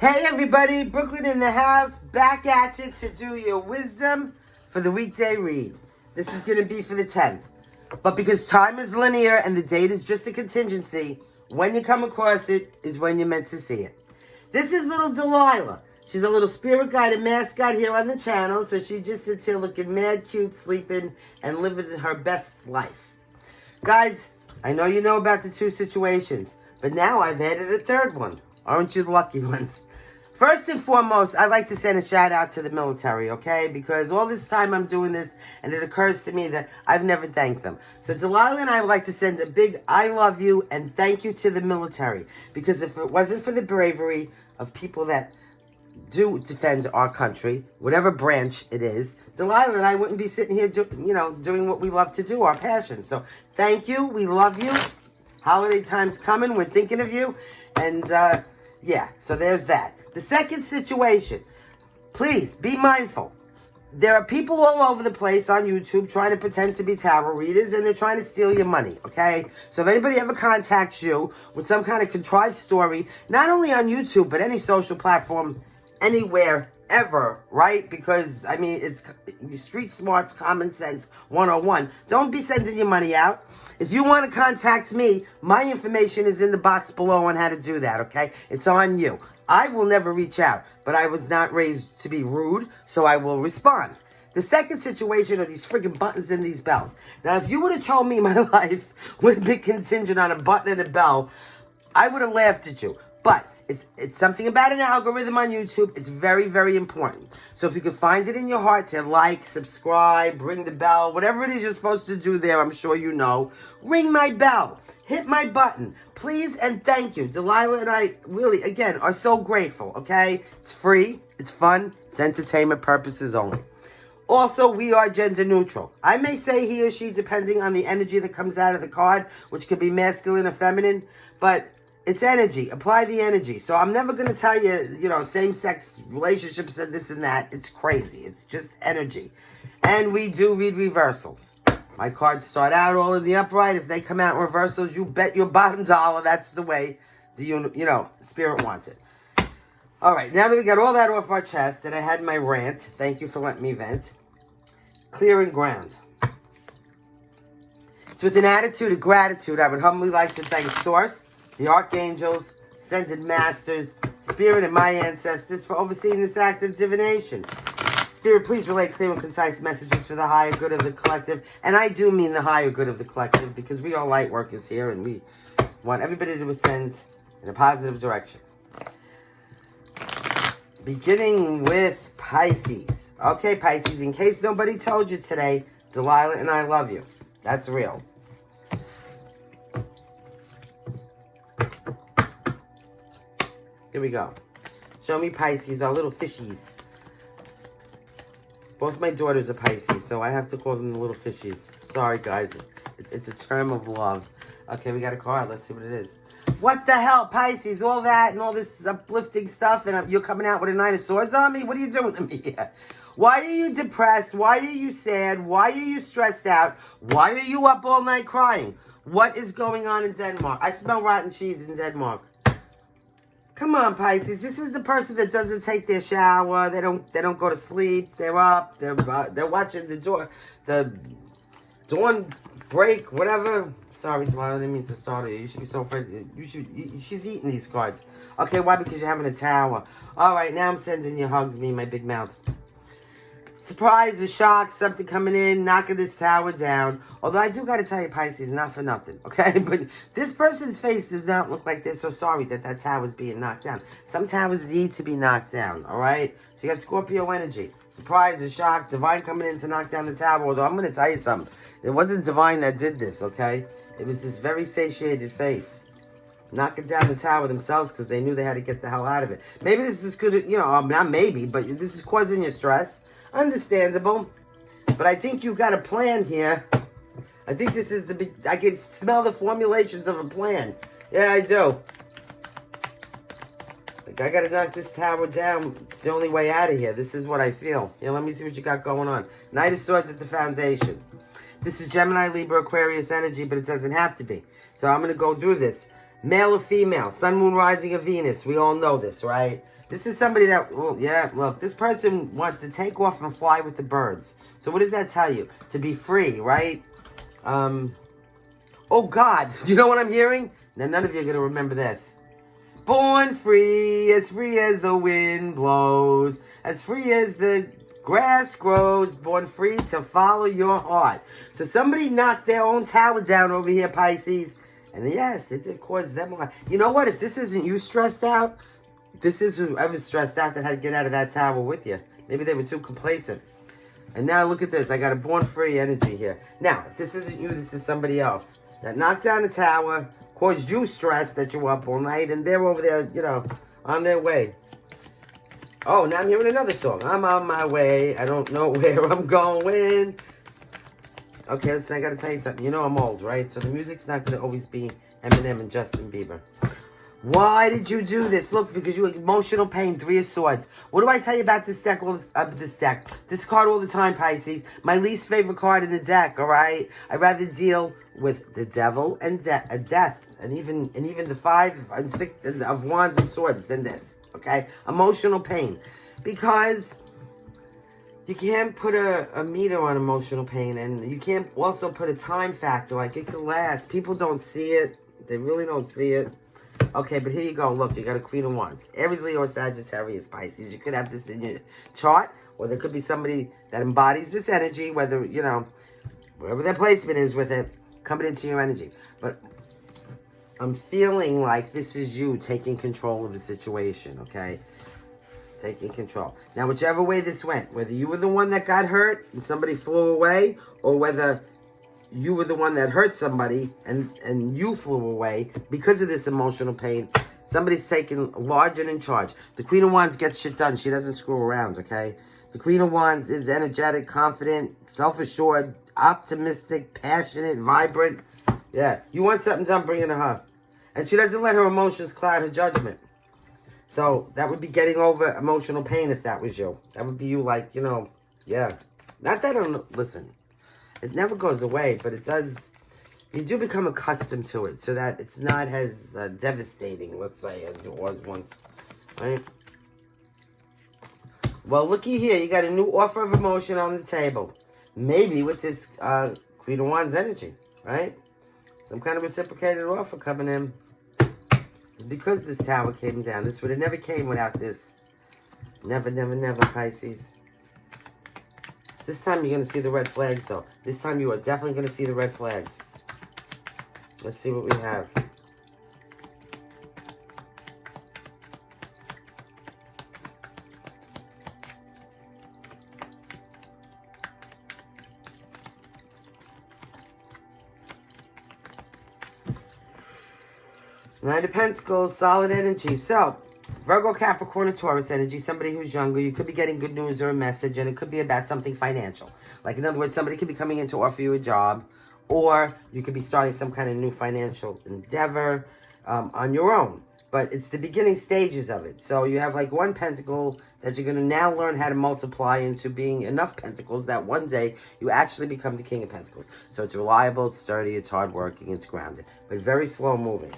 Hey everybody, Brooklyn in the house, back at you to do your wisdom for the weekday read. This is going to be for the 10th. But because time is linear and the date is just a contingency, when you come across it is when you're meant to see it. This is little Delilah. She's a little spirit guide and mascot here on the channel, so she just sits here looking mad cute, sleeping, and living her best life. Guys, I know you know about the two situations, but now I've added a third one. Aren't you the lucky ones? First and foremost, I'd like to send a shout out to the military, okay? Because all this time I'm doing this, and it occurs to me that I've never thanked them. So Delilah and I would like to send a big I love you and thank you to the military. Because if it wasn't for the bravery of people that do defend our country, whatever branch it is, Delilah and I wouldn't be sitting here doing what we love to do, our passion. So thank you, we love you. Holiday time's coming, we're thinking of you. And yeah, so there's that. The second situation, please be mindful. There are people all over the place on YouTube trying to pretend to be tarot readers, and they're trying to steal your money, okay? So if anybody ever contacts you with some kind of contrived story, not only on YouTube, but any social platform, anywhere, ever, right? Because, I mean, it's street smarts, common sense 101. Don't be sending your money out. If you want to contact me, my information is in the box below on how to do that, okay? It's on you. I will never reach out, but I was not raised to be rude, so I will respond. The second situation are these freaking buttons and these bells. Now, if you would have told me my life would have been contingent on a button and a bell, I would have laughed at you. But it's something about an algorithm on YouTube. It's very, very important. So if you can find it in your heart to like, subscribe, ring the bell, whatever it is you're supposed to do there, I'm sure you know. Ring my bell. Hit my button. Please and thank you. Delilah and I really, again, are so grateful, okay? It's free. It's fun. It's entertainment purposes only. Also, we are gender neutral. I may say he or she depending on the energy that comes out of the card, which could be masculine or feminine, but it's energy. Apply the energy. So I'm never going to tell you, same-sex relationships and this and that. It's crazy. It's just energy. And we do read reversals. My cards start out all in the upright. If they come out in reversals, you bet your bottom dollar that's the way the spirit wants it. All right, now that we got all that off our chest and I had my rant, thank you for letting me vent. Clearing ground. It's with an attitude of gratitude I would humbly like to thank Source, the Archangels, Ascended Masters, Spirit, and my ancestors for overseeing this act of divination. Spirit, please relay clear and concise messages for the higher good of the collective. And I do mean the higher good of the collective because we are light workers here and we want everybody to ascend in a positive direction. Beginning with Pisces. Okay, Pisces, in case nobody told you today, Delilah and I love you. That's real. Here we go. Show me Pisces, our little fishies. Both my daughters are Pisces, so I have to call them the little fishies. Sorry, guys. It's a term of love. Okay, we got a card. Let's see what it is. What the hell, Pisces? All that and all this uplifting stuff, and you're coming out with a 9 of swords on me? What are you doing to me here? Why are you depressed? Why are you sad? Why are you stressed out? Why are you up all night crying? What is going on in Denmark? I smell rotten cheese in Denmark. Come on, Pisces. This is the person that doesn't take their shower. They don't go to sleep. They're up. They're watching the dawn break, whatever. Sorry, Delilah, I didn't mean to start it. You should be so afraid. She's eating these cards. Okay, why? Because you're having a tower. All right, now I'm sending you hugs, me and my big mouth. Surprise, a shock, something coming in, knocking this tower down. Although I do got to tell you, Pisces, not for nothing, okay? But this person's face does not look like they're so sorry that tower's being knocked down. Some towers need to be knocked down, all right? So you got Scorpio energy. Surprise, a shock, divine coming in to knock down the tower. Although I'm going to tell you something. It wasn't divine that did this, okay? It was this very satiated face. Knocking down the tower themselves because they knew they had to get the hell out of it. Maybe this is good, not maybe, but this is causing you stress. Understandable. But I think you've got a plan here. I think this is I can smell the formulations of a plan. Yeah, I do. Like, I gotta knock this tower down. It's the only way out of here. This is what I feel. Yeah, let me see what you got going on. Knight of Swords at the foundation. This is Gemini, Libra, Aquarius energy, but it doesn't have to be. So I'm gonna go through this. Male or female, sun, moon, rising, or Venus. We all know this, right? This is somebody that, well, yeah, look, this person wants to take off and fly with the birds. So what does that tell you? To be free, right? Oh, God. You know what I'm hearing? Now, none of you are going to remember this. Born free as the wind blows, as free as the grass grows, born free to follow your heart. So somebody knocked their own tower down over here, Pisces. And yes, it did cause them a... You know what? If this isn't you stressed out, this is whoever's stressed out that had to get out of that tower with you. Maybe they were too complacent. And now look at this. I got a born free energy here. Now, if this isn't you, this is somebody else. That knocked down the tower, caused you stress that you were up all night, and they're over there, you know, on their way. Oh, now I'm hearing another song. I'm on my way. I don't know where I'm going. Okay, listen, I got to tell you something. You know I'm old, right? So the music's not going to always be Eminem and Justin Bieber. Why did you do this? Look, because you emotional pain, 3 of Swords. What do I tell you about this deck? This card all the time, Pisces. My least favorite card in the deck, all right? I'd rather deal with the devil and death, and even the 5 and 6 of Wands and Swords than this, okay? Emotional pain. Because you can't put a meter on emotional pain, and you can't also put a time factor. Like, it can last. People don't see it. They really don't see it. Okay, but here you go. Look, you got a Queen of Wands. Aries, Leo, or Sagittarius, Pisces. You could have this in your chart, or there could be somebody that embodies this energy, whether, you know, wherever their placement is with it, coming into your energy. But I'm feeling like this is you taking control of the situation, okay? Taking control. Now, whichever way this went, whether you were the one that got hurt and somebody flew away, or whether you were the one that hurt somebody and you flew away because of this emotional pain, somebody's taking large and in charge. The Queen of Wands gets shit done. She doesn't screw around, okay? The Queen of Wands is energetic, confident, self-assured, optimistic, passionate, vibrant. Yeah, you want something done, bring it to her. And she doesn't let her emotions cloud her judgment. So that would be getting over emotional pain if that was you. That would be you, like, you know, yeah. Not that listen. It never goes away, but it does. You do become accustomed to it, so that it's not as devastating, let's say, as it was once, right? Well, looky here. You got a new offer of emotion on the table. Maybe with this Queen of Wands energy, right? Some kind of reciprocated offer coming in. It's because this tower came down. This would have never came without this. Never, never, never, Pisces. This time you're going to see the red flags, though. This time you are definitely going to see the red flags. Let's see what we have. Nine of Pentacles, solid energy. So, Virgo, Capricorn, and Taurus energy, somebody who's younger, you could be getting good news or a message, and it could be about something financial. Like, in other words, somebody could be coming in to offer you a job, or you could be starting some kind of new financial endeavor on your own. But it's the beginning stages of it. So you have like one pentacle that you're going to now learn how to multiply into being enough pentacles that one day you actually become the King of Pentacles. So it's reliable, it's sturdy, it's hardworking, it's grounded, but very slow moving.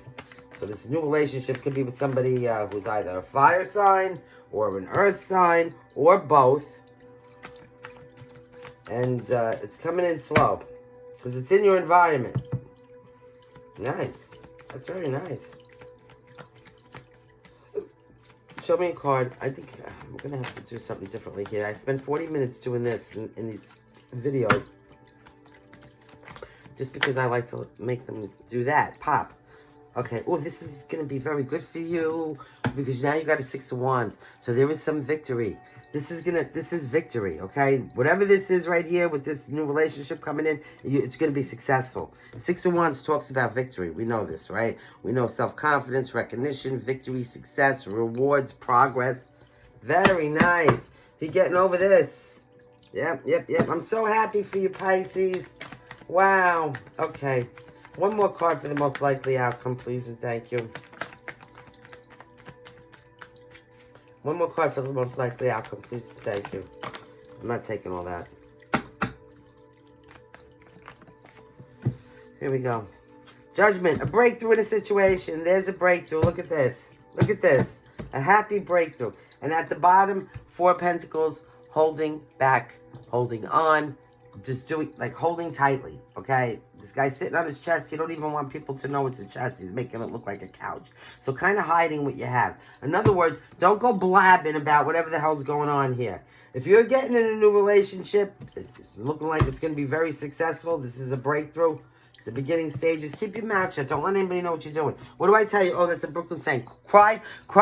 So this new relationship could be with somebody who's either a fire sign or an earth sign or both. And it's coming in slow because it's in your environment. Nice. That's very nice. Show me a card. I think I'm going to have to do something differently here. I spent 40 minutes doing this in these videos just because I like to make them do that. Pop. Okay, oh, this is going to be very good for you because now you got a Six of Wands. So there is some victory. This is victory, okay? Whatever this is right here with this new relationship coming in, it's going to be successful. Six of Wands talks about victory. We know this, right? We know self-confidence, recognition, victory, success, rewards, progress. Very nice. You're getting over this. Yep. I'm so happy for you, Pisces. Wow. Okay. One more card for the most likely outcome, please, and thank you. One more card for the most likely outcome, please, and thank you. I'm not taking all that. Here we go. Judgment, a breakthrough in a situation. There's a breakthrough. Look at this. Look at this. A happy breakthrough. And at the bottom, 4 of Pentacles, holding back, holding on, just doing, like holding tightly, okay? This guy's sitting on his chest. He don't even want people to know it's a chest. He's making it look like a couch. So kind of hiding what you have. In other words, don't go blabbing about whatever the hell's going on here. If you're getting in a new relationship, it's looking like it's going to be very successful. This is a breakthrough. It's the beginning stages. Keep your mouth shut. Don't let anybody know what you're doing. What do I tell you? Oh, that's a Brooklyn saying. Cry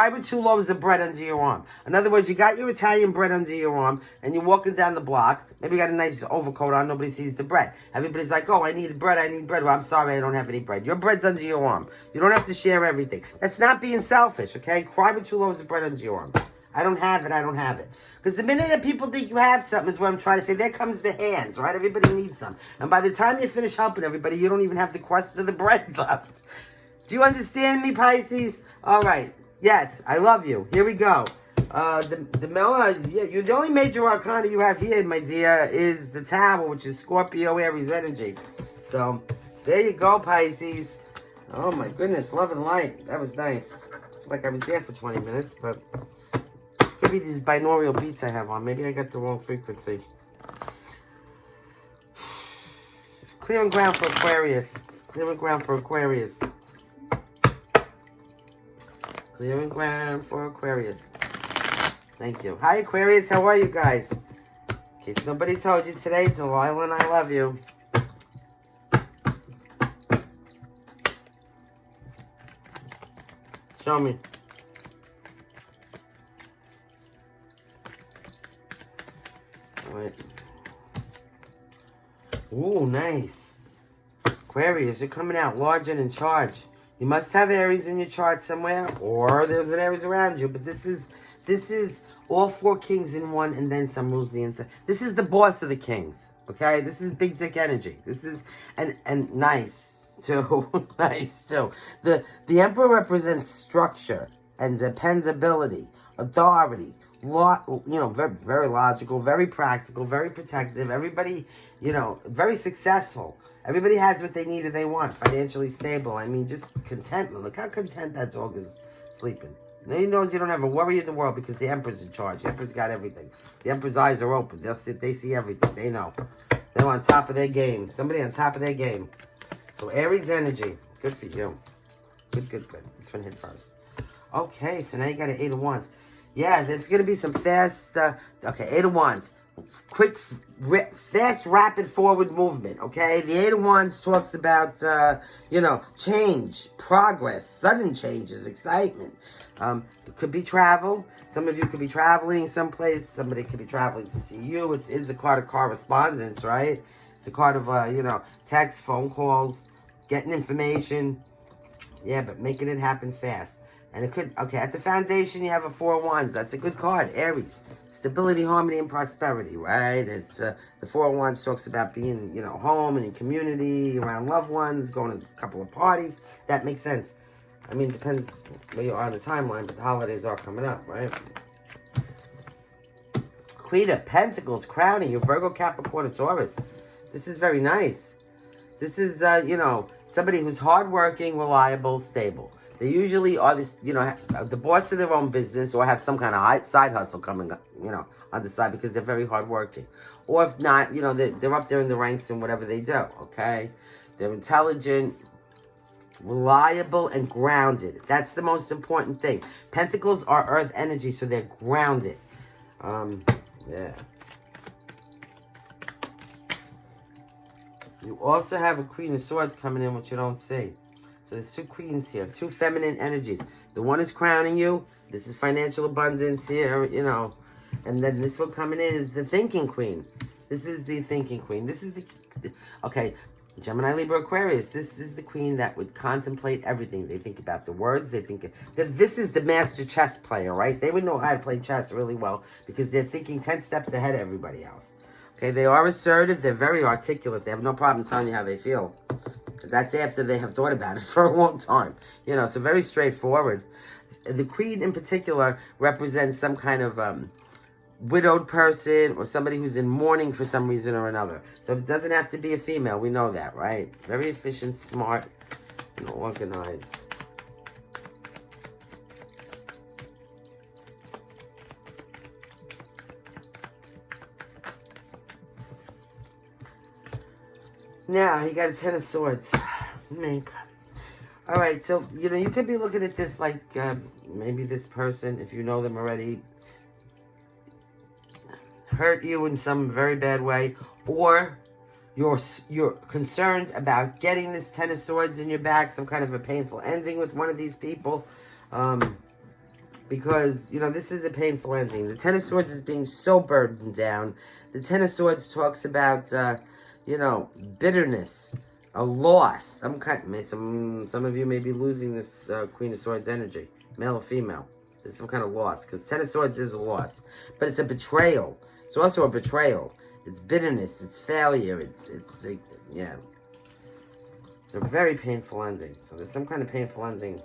with 2 loaves of bread under your arm. In other words, you got your Italian bread under your arm, and you're walking down the block. Maybe you got a nice overcoat on. Nobody sees the bread. Everybody's like, oh, I need bread. I need bread. Well, I'm sorry, I don't have any bread. Your bread's under your arm. You don't have to share everything. That's not being selfish, okay? Cry with 2 loaves of bread under your arm. I don't have it. I don't have it. Because the minute that people think you have something is what I'm trying to say. There comes the hands, right? Everybody needs some. And by the time you finish helping everybody, you don't even have the crust of the bread left. Do you understand me, Pisces? All right. Yes, I love you. Here we go. The only major arcana you have here, my dear, is the Tower, which is Scorpio, Aries energy. So, there you go, Pisces. Oh, my goodness. Love and light. That was nice. I feel like I was there for 20 minutes, but... Maybe these binaural beats I have on. Maybe I got the wrong frequency. Clearing ground for Aquarius. Clearing ground for Aquarius. Clearing ground for Aquarius. Thank you. Hi, Aquarius. How are you guys? In case nobody told you today, Delilah and I love you. Show me. Right. Ooh, nice. Aquarius, you're coming out large and in charge. You must have Aries in your chart somewhere, or there's an Aries around you. But this is all 4 kings in one, and then some rules the inside. This is the boss of the kings. Okay, this is big dick energy. This is and nice too, nice too. The Emperor represents structure and dependability, authority. Very, very logical, very practical, very protective. Everybody, very successful. Everybody has what they need or they want. Financially stable. I mean, just contentment. Look how content that dog is sleeping. Now he knows you don't have a worry in the world because the Emperor's in charge. The Emperor's got everything. The Emperor's eyes are open. They see everything. They know. They're on top of their game. Somebody on top of their game. So Aries energy. Good for you. Good. This one hit first. Okay, so now you got an 8 of Wands. Yeah, there's going to be some fast, okay, 8 of Wands. Quick, fast, rapid forward movement, okay? The 8 of Wands talks about, change, progress, sudden changes, excitement. It could be travel. Some of you could be traveling someplace. Somebody could be traveling to see you. It's a card of correspondence, right? It's a card of, text, phone calls, getting information. Yeah, but making it happen fast. And it could, okay, at the foundation, you have a 4 of Wands. That's a good card, Aries. Stability, harmony, and prosperity, right? It's, the 4 of Wands talks about being, home and in community, around loved ones, going to a couple of parties. That makes sense. I mean, it depends where you are on the timeline, but the holidays are coming up, right? Queen of Pentacles, crowning you, Virgo, Capricorn, and Taurus. This is very nice. This is, somebody who's hardworking, reliable, stable. They usually are this, the boss of their own business or have some kind of side hustle coming up, on the side because they're very hardworking. Or if not, they're up there in the ranks in whatever they do, okay? They're intelligent, reliable, and grounded. That's the most important thing. Pentacles are earth energy, so they're grounded. Yeah. You also have a Queen of Swords coming in, which you don't see. So there's 2 queens here, 2 feminine energies. The one is crowning you. This is financial abundance here, And then this one coming in is the thinking queen. This is the thinking queen. This is okay, Gemini, Libra, Aquarius. This is the queen that would contemplate everything. They think about the words. They think that this is the master chess player, right? They would know how to play chess really well because they're thinking 10 steps ahead of everybody else. Okay, they are assertive. They're very articulate. They have no problem telling you how they feel. That's after they have thought about it for a long time. So very straightforward. The queen in particular represents some kind of widowed person or somebody who's in mourning for some reason or another. So it doesn't have to be a female. We know that, right? Very efficient, smart, and organized. Now, you got a Ten of Swords. Make. All right, so, you know, you could be looking at this like maybe this person, if you know them already, hurt you in some very bad way, or you're concerned about getting this Ten of Swords in your back, some kind of a painful ending with one of these people, because, you know, this is a painful ending. The Ten of Swords is being so burdened down. The Ten of Swords talks about, you know, bitterness, a loss. Some of you may be losing this Queen of Swords energy, male or female. There's some kind of loss, because Ten of Swords is a loss, but it's a betrayal. It's also a betrayal. It's bitterness. It's failure. It's yeah. It's a very painful ending. So there's some kind of painful ending,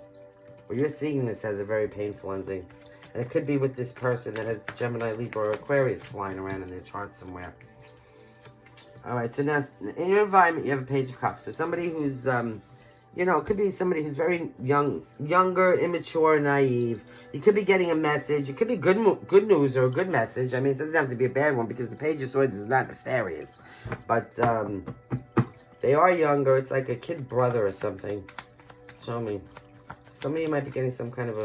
or you're seeing this as a very painful ending, and it could be with this person that has Gemini, Libra, or Aquarius flying around in their chart somewhere. All right, so now in your environment, you have a Page of Cups. So somebody who's, you know, it could be somebody who's very younger, immature, naive. You could be getting a message. It could be good news or a good message. I mean, it doesn't have to be a bad one, because the Page of Swords is not nefarious. But they are younger. It's like a kid brother or something. Show me. Some of you might be getting some kind of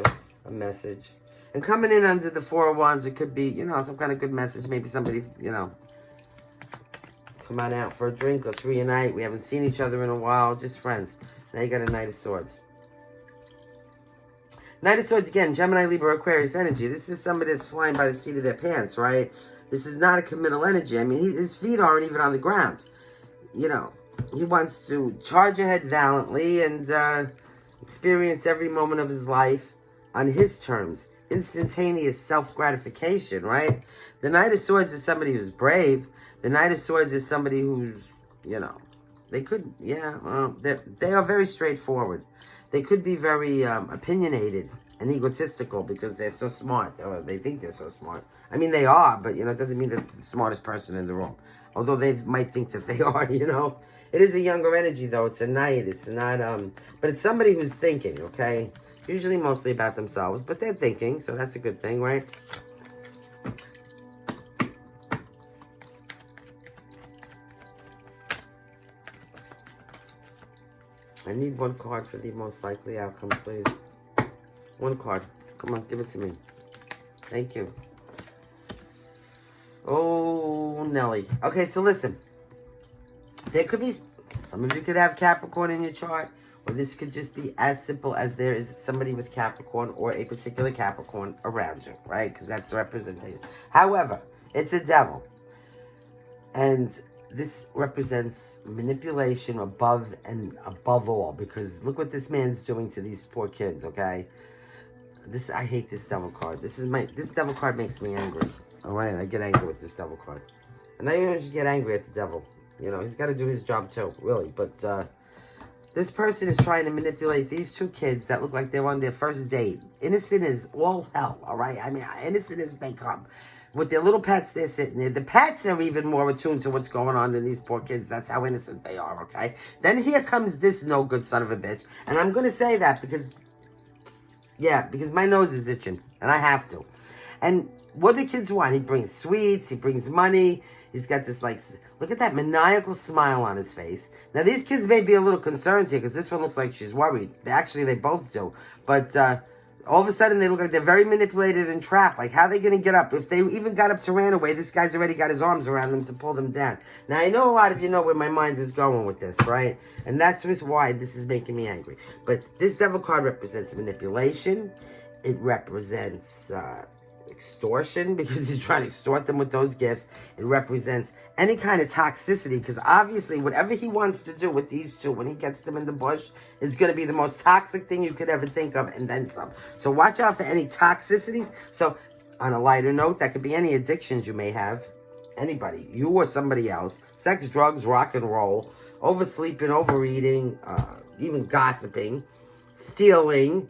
a message. And coming in under the Four of Wands, it could be, you know, some kind of good message. Maybe somebody, you know, come on out for a drink. Let's reunite. We haven't seen each other in a while. Just friends. Now you got a Knight of Swords. Knight of Swords, again, Gemini, Libra, Aquarius energy. This is somebody that's flying by the seat of their pants, right? This is not a committal energy. I mean, his feet aren't even on the ground. You know, he wants to charge ahead valiantly and experience every moment of his life on his terms. Instantaneous self-gratification, right? The Knight of Swords is somebody who's brave. The Knight of Swords is somebody who's, you know, they could, yeah, they are very straightforward. They could be very opinionated and egotistical because they're so smart, or they think they're so smart. I mean, they are, but, you know, it doesn't mean they're the smartest person in the room. Although they might think that they are, you know. It is a younger energy, though. It's a knight. It's not, but it's somebody who's thinking, okay? Usually mostly about themselves, but they're thinking, so that's a good thing, right? I need one card for the most likely outcome, please. One card. Come on, give it to me. Thank you. Oh, Nelly. Okay, so listen. There could be, some of you could have Capricorn in your chart, or this could just be as simple as there is somebody with Capricorn or a particular Capricorn around you, right? Because that's the representation. However, it's a devil. And this represents manipulation above all, because look what this man's doing to these poor kids, okay? I hate this devil card. This devil card makes me angry. All right, I get angry with this devil card. And I even get angry at the devil. You know, he's got to do his job too, really. But this person is trying to manipulate these two kids that look like they're on their first date. Innocent as all hell, all right? I mean, innocent as they come. With their little pets, they're sitting there. The pets are even more attuned to what's going on than these poor kids. That's how innocent they are, okay? Then here comes this no-good son of a bitch. And I'm going to say that because, yeah, because my nose is itching. And I have to. And what do kids want? He brings sweets. He brings money. He's got this, like, look at that maniacal smile on his face. Now, these kids may be a little concerned here because this one looks like she's worried. Actually, they both do. But all of a sudden, they look like they're very manipulated and trapped. Like, how are they going to get up? If they even got up to ran away, this guy's already got his arms around them to pull them down. Now, I know a lot of you know where my mind is going with this, right? And that's why this is making me angry. But this devil card represents manipulation. It represents extortion, because he's trying to extort them with those gifts. It represents any kind of toxicity, because obviously whatever he wants to do with these two when he gets them in the bush is going to be the most toxic thing you could ever think of, and then some. So watch out for any toxicities. So on a lighter note, that could be any addictions you may have. Anybody, you or somebody else. Sex, drugs, rock and roll, oversleeping, overeating, even gossiping, stealing,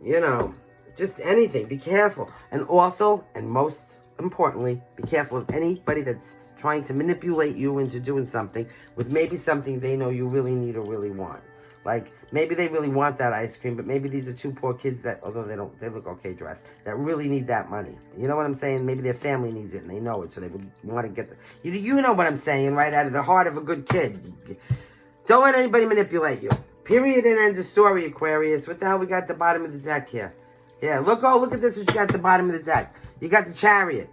you know, just anything. Be careful. And also, and most importantly, be careful of anybody that's trying to manipulate you into doing something with maybe something they know you really need or really want. Like, maybe they really want that ice cream, but maybe these are two poor kids that, although they look okay dressed, that really need that money. You know what I'm saying? Maybe their family needs it and they know it, so they would want to get the... You know what I'm saying, right? Out of the heart of a good kid. Don't let anybody manipulate you. Period and end of story, Aquarius. What the hell we got at the bottom of the deck here? Yeah, look at this, what you got at the bottom of the deck. You got the Chariot.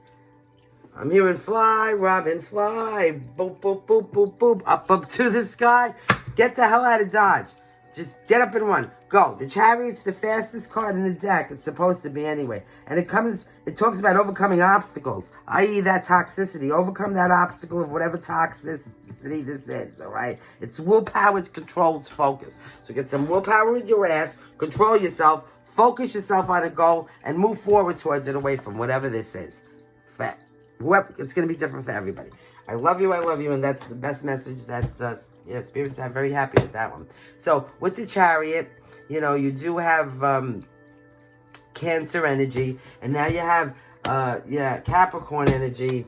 I'm hearing fly, Robin, fly. Boop, boop, boop, boop, boop. Up to the sky. Get the hell out of Dodge. Just get up and run. Go. The Chariot's the fastest card in the deck. It's supposed to be anyway. And it talks about overcoming obstacles, i.e. that toxicity. Overcome that obstacle of whatever toxicity this is, all right? It's willpower, it's control, it's focus. So get some willpower in your ass, control yourself, focus yourself on a goal, and move forward towards it away from whatever this is. It's going to be different for everybody. I love you, and that's the best message that, spirits are very happy with that one. So, with the Chariot, you do have Cancer energy, and now you have, Capricorn energy.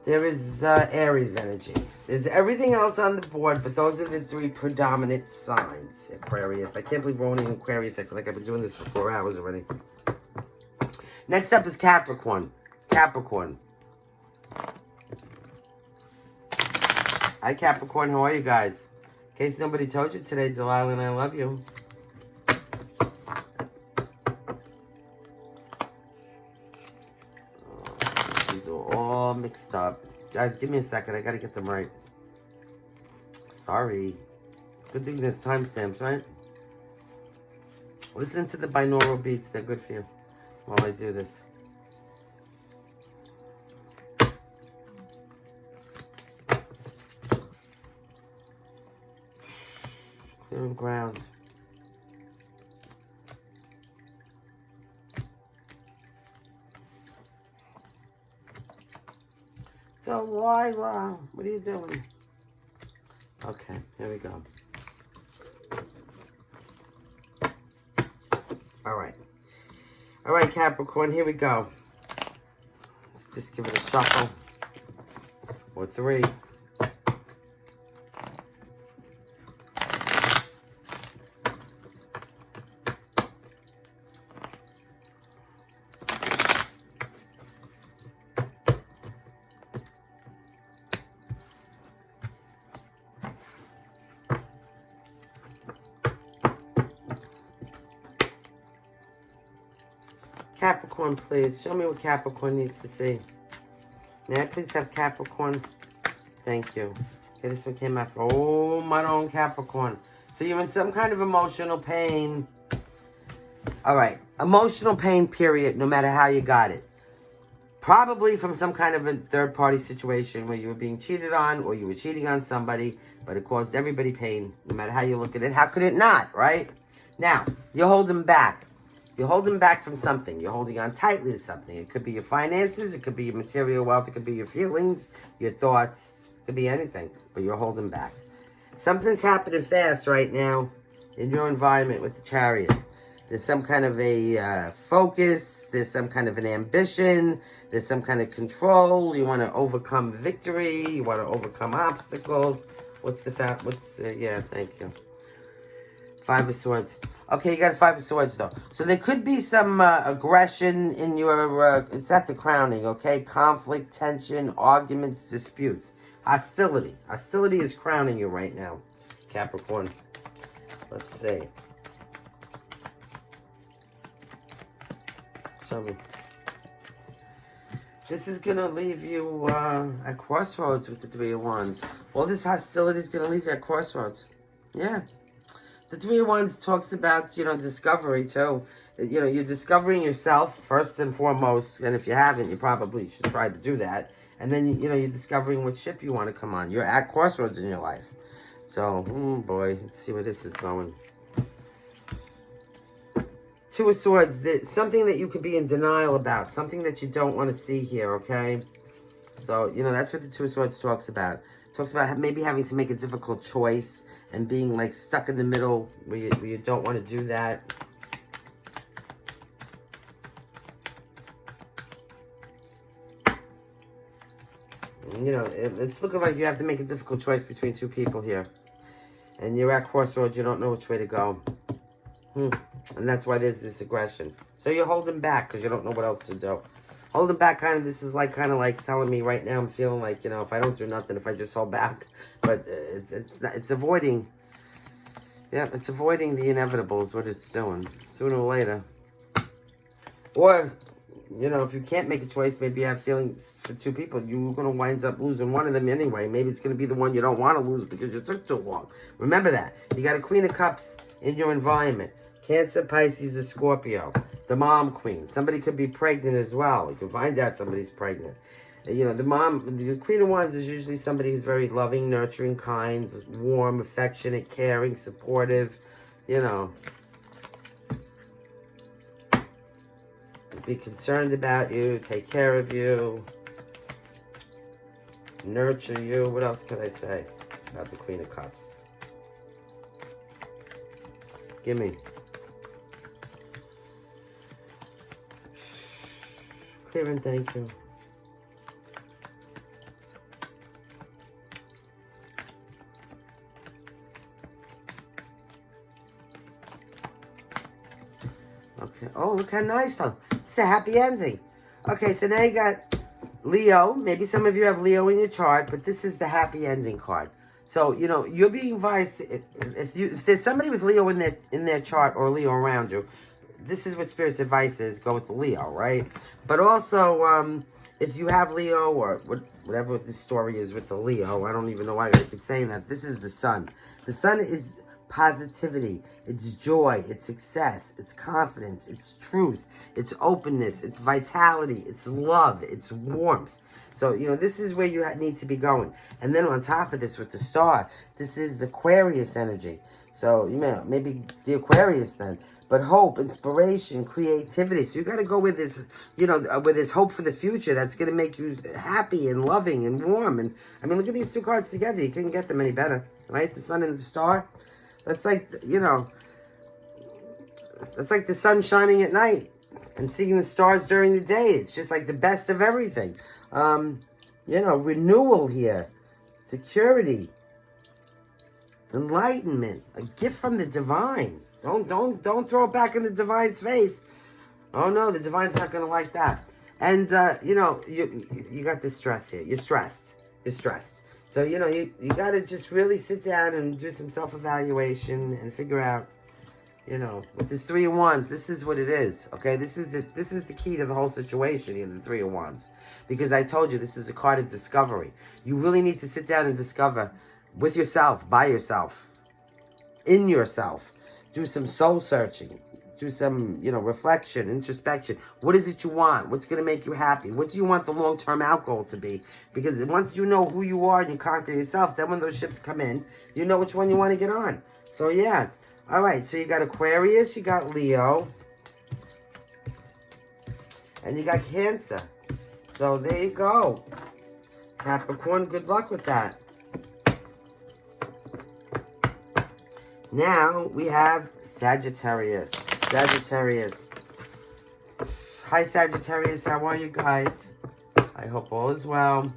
There is Aries energy. There's everything else on the board, but those are the three predominant signs, Aquarius. I can't believe we're only in Aquarius. I feel like I've been doing this for 4 hours already. Next up is Capricorn. Capricorn. Hi, Capricorn. How are you guys? In case nobody told you today, Delilah and I love you. These are all mixed up. Guys, give me a second. I got to get them right. Sorry. Good thing there's timestamps, right? Listen to the binaural beats. They're good for you while I do this. Clearing ground. Delilah, what are you doing? Okay, here we go. All right, Capricorn, here we go. Let's just give it a shuffle. Or 3. Capricorn, please. Show me what Capricorn needs to see. May I please have Capricorn? Thank you. Okay, this one came out for, oh, my own Capricorn. So you're in some kind of emotional pain. All right. Emotional pain, period, no matter how you got it. Probably from some kind of a third-party situation where you were being cheated on or you were cheating on somebody, but it caused everybody pain, no matter how you look at it. How could it not, right? Now, you're holding back. You're holding back from something. You're holding on tightly to something. It could be your finances. It could be your material wealth. It could be your feelings, your thoughts. It could be anything, but you're holding back. Something's happening fast right now in your environment with the Chariot. There's some kind of a focus. There's some kind of an ambition. There's some kind of control. You want to overcome victory. You want to overcome obstacles. Yeah, thank you. 5 of Swords. Okay, you got a 5 of Swords, though. So there could be some aggression in your... it's at the crowning, okay? Conflict, tension, arguments, disputes. Hostility. Hostility is crowning you right now, Capricorn. Let's see. Show me. This is going to leave you at crossroads with the 3 of Wands. All this hostility is going to leave you at crossroads. Yeah. The 3 of Wands talks about, discovery, too. You're discovering yourself, first and foremost. And if you haven't, you probably should try to do that. And then, you're discovering what ship you want to come on. You're at crossroads in your life. So, boy, let's see where this is going. 2 of Swords, something that you could be in denial about. Something that you don't want to see here, okay? So, that's what the 2 of Swords talks about. It talks about maybe having to make a difficult choice and being, like, stuck in the middle where you don't want to do that. It's looking like you have to make a difficult choice between 2 people here. And you're at crossroads. You don't know which way to go. And that's why there's this aggression. So you're holding back because you don't know what else to do. Holding back this is kind of like telling me right now I'm feeling like, if I don't do nothing, if I just hold back. But it's avoiding. Yeah, it's avoiding the inevitable is what it's doing. Sooner or later. Or, if you can't make a choice, maybe you have feelings for two people. You're going to wind up losing one of them anyway. Maybe it's going to be the one you don't want to lose because you took too long. Remember that. You got a Queen of Cups in your environment. Cancer, Pisces, or Scorpio. The mom queen. Somebody could be pregnant as well. You can find out somebody's pregnant. The Queen of Wands is usually somebody who's very loving, nurturing, kind, warm, affectionate, caring, supportive. Be concerned about you, take care of you, nurture you. What else can I say about the Queen of Cups? Give me. Clear and thank you. Okay. Oh, look how nice, though. It's a happy ending. Okay, so now you got Leo. Maybe some of you have Leo in your chart, but this is the happy ending card. So, you're being advised, if there's somebody with Leo in their chart or Leo around you, this is what Spirit's advice is. Go with the Leo, right? But also, if you have Leo or whatever the story is with the Leo, I don't even know why I keep saying that. This is the Sun. The Sun is positivity, it's joy, it's success, it's confidence, it's truth, it's openness, it's vitality, it's love, it's warmth. So, this is where you need to be going. And then on top of this with the star, this is Aquarius energy. So, maybe the Aquarius then. But hope, inspiration, creativity. So you got to go with this, with this hope for the future that's going to make you happy and loving and warm. And, look at these two cards together. You couldn't get them any better, right? The Sun and the Star. That's like, that's like the sun shining at night and seeing the stars during the day. It's just like the best of everything. Renewal here, security, enlightenment, a gift from the divine. Don't throw it back in the divine's face. Oh no, the divine's not gonna like that. And you got this stress here. You're stressed. So, you got to just really sit down and do some self-evaluation and figure out, with this Three of Wands, this is what it is, okay? This is the key to the whole situation here, the Three of Wands. Because I told you, this is a card of discovery. You really need to sit down and discover with yourself, by yourself, in yourself. Do some soul searching. Do some, reflection, introspection. What is it you want? What's going to make you happy? What do you want the long-term outgoal to be? Because once you know who you are and you conquer yourself, then when those ships come in, you know which one you want to get on. So, yeah. All right. So, you got Aquarius. You got Leo. And you got Cancer. So, there you go. Capricorn, good luck with that. Now, we have Sagittarius. Hi, Sagittarius. How are you guys? I hope all is well.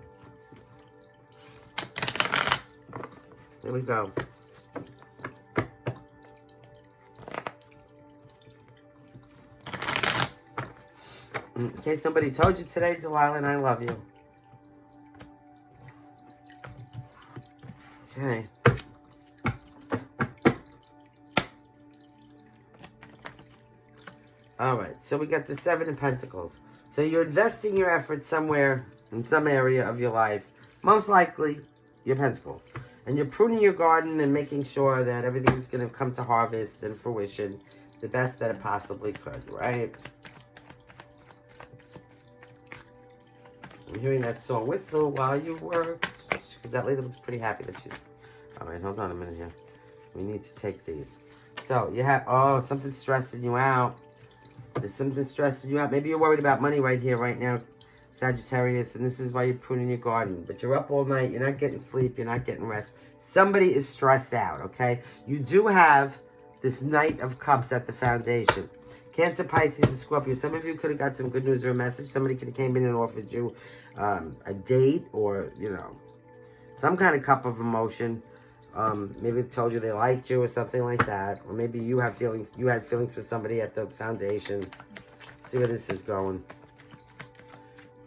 Here we go. In case somebody told you today, Delilah and I love you. Okay. All right, so we got the Seven of Pentacles. So you're investing your efforts somewhere in some area of your life, most likely your Pentacles. And you're pruning your garden and making sure that everything is going to come to harvest and fruition the best that it possibly could, right? I'm hearing that song whistle while you work, because that lady looks pretty happy that she's... All right, hold on a minute here. We need to take these. So you have, something's stressing you out. There's something stressing you out. Maybe you're worried about money right here, right now, Sagittarius, and this is why you're pruning your garden. But you're up all night. You're not getting sleep. You're not getting rest. Somebody is stressed out, okay? You do have this Knight of Cups at the foundation. Cancer, Pisces, and Scorpio. Some of you could have got some good news or a message. Somebody could have came in and offered you a date or, some kind of cup of emotion. Maybe they told you they liked you or something like that. Or maybe you have feelings. You had feelings for somebody at the foundation. Let's see where this is going.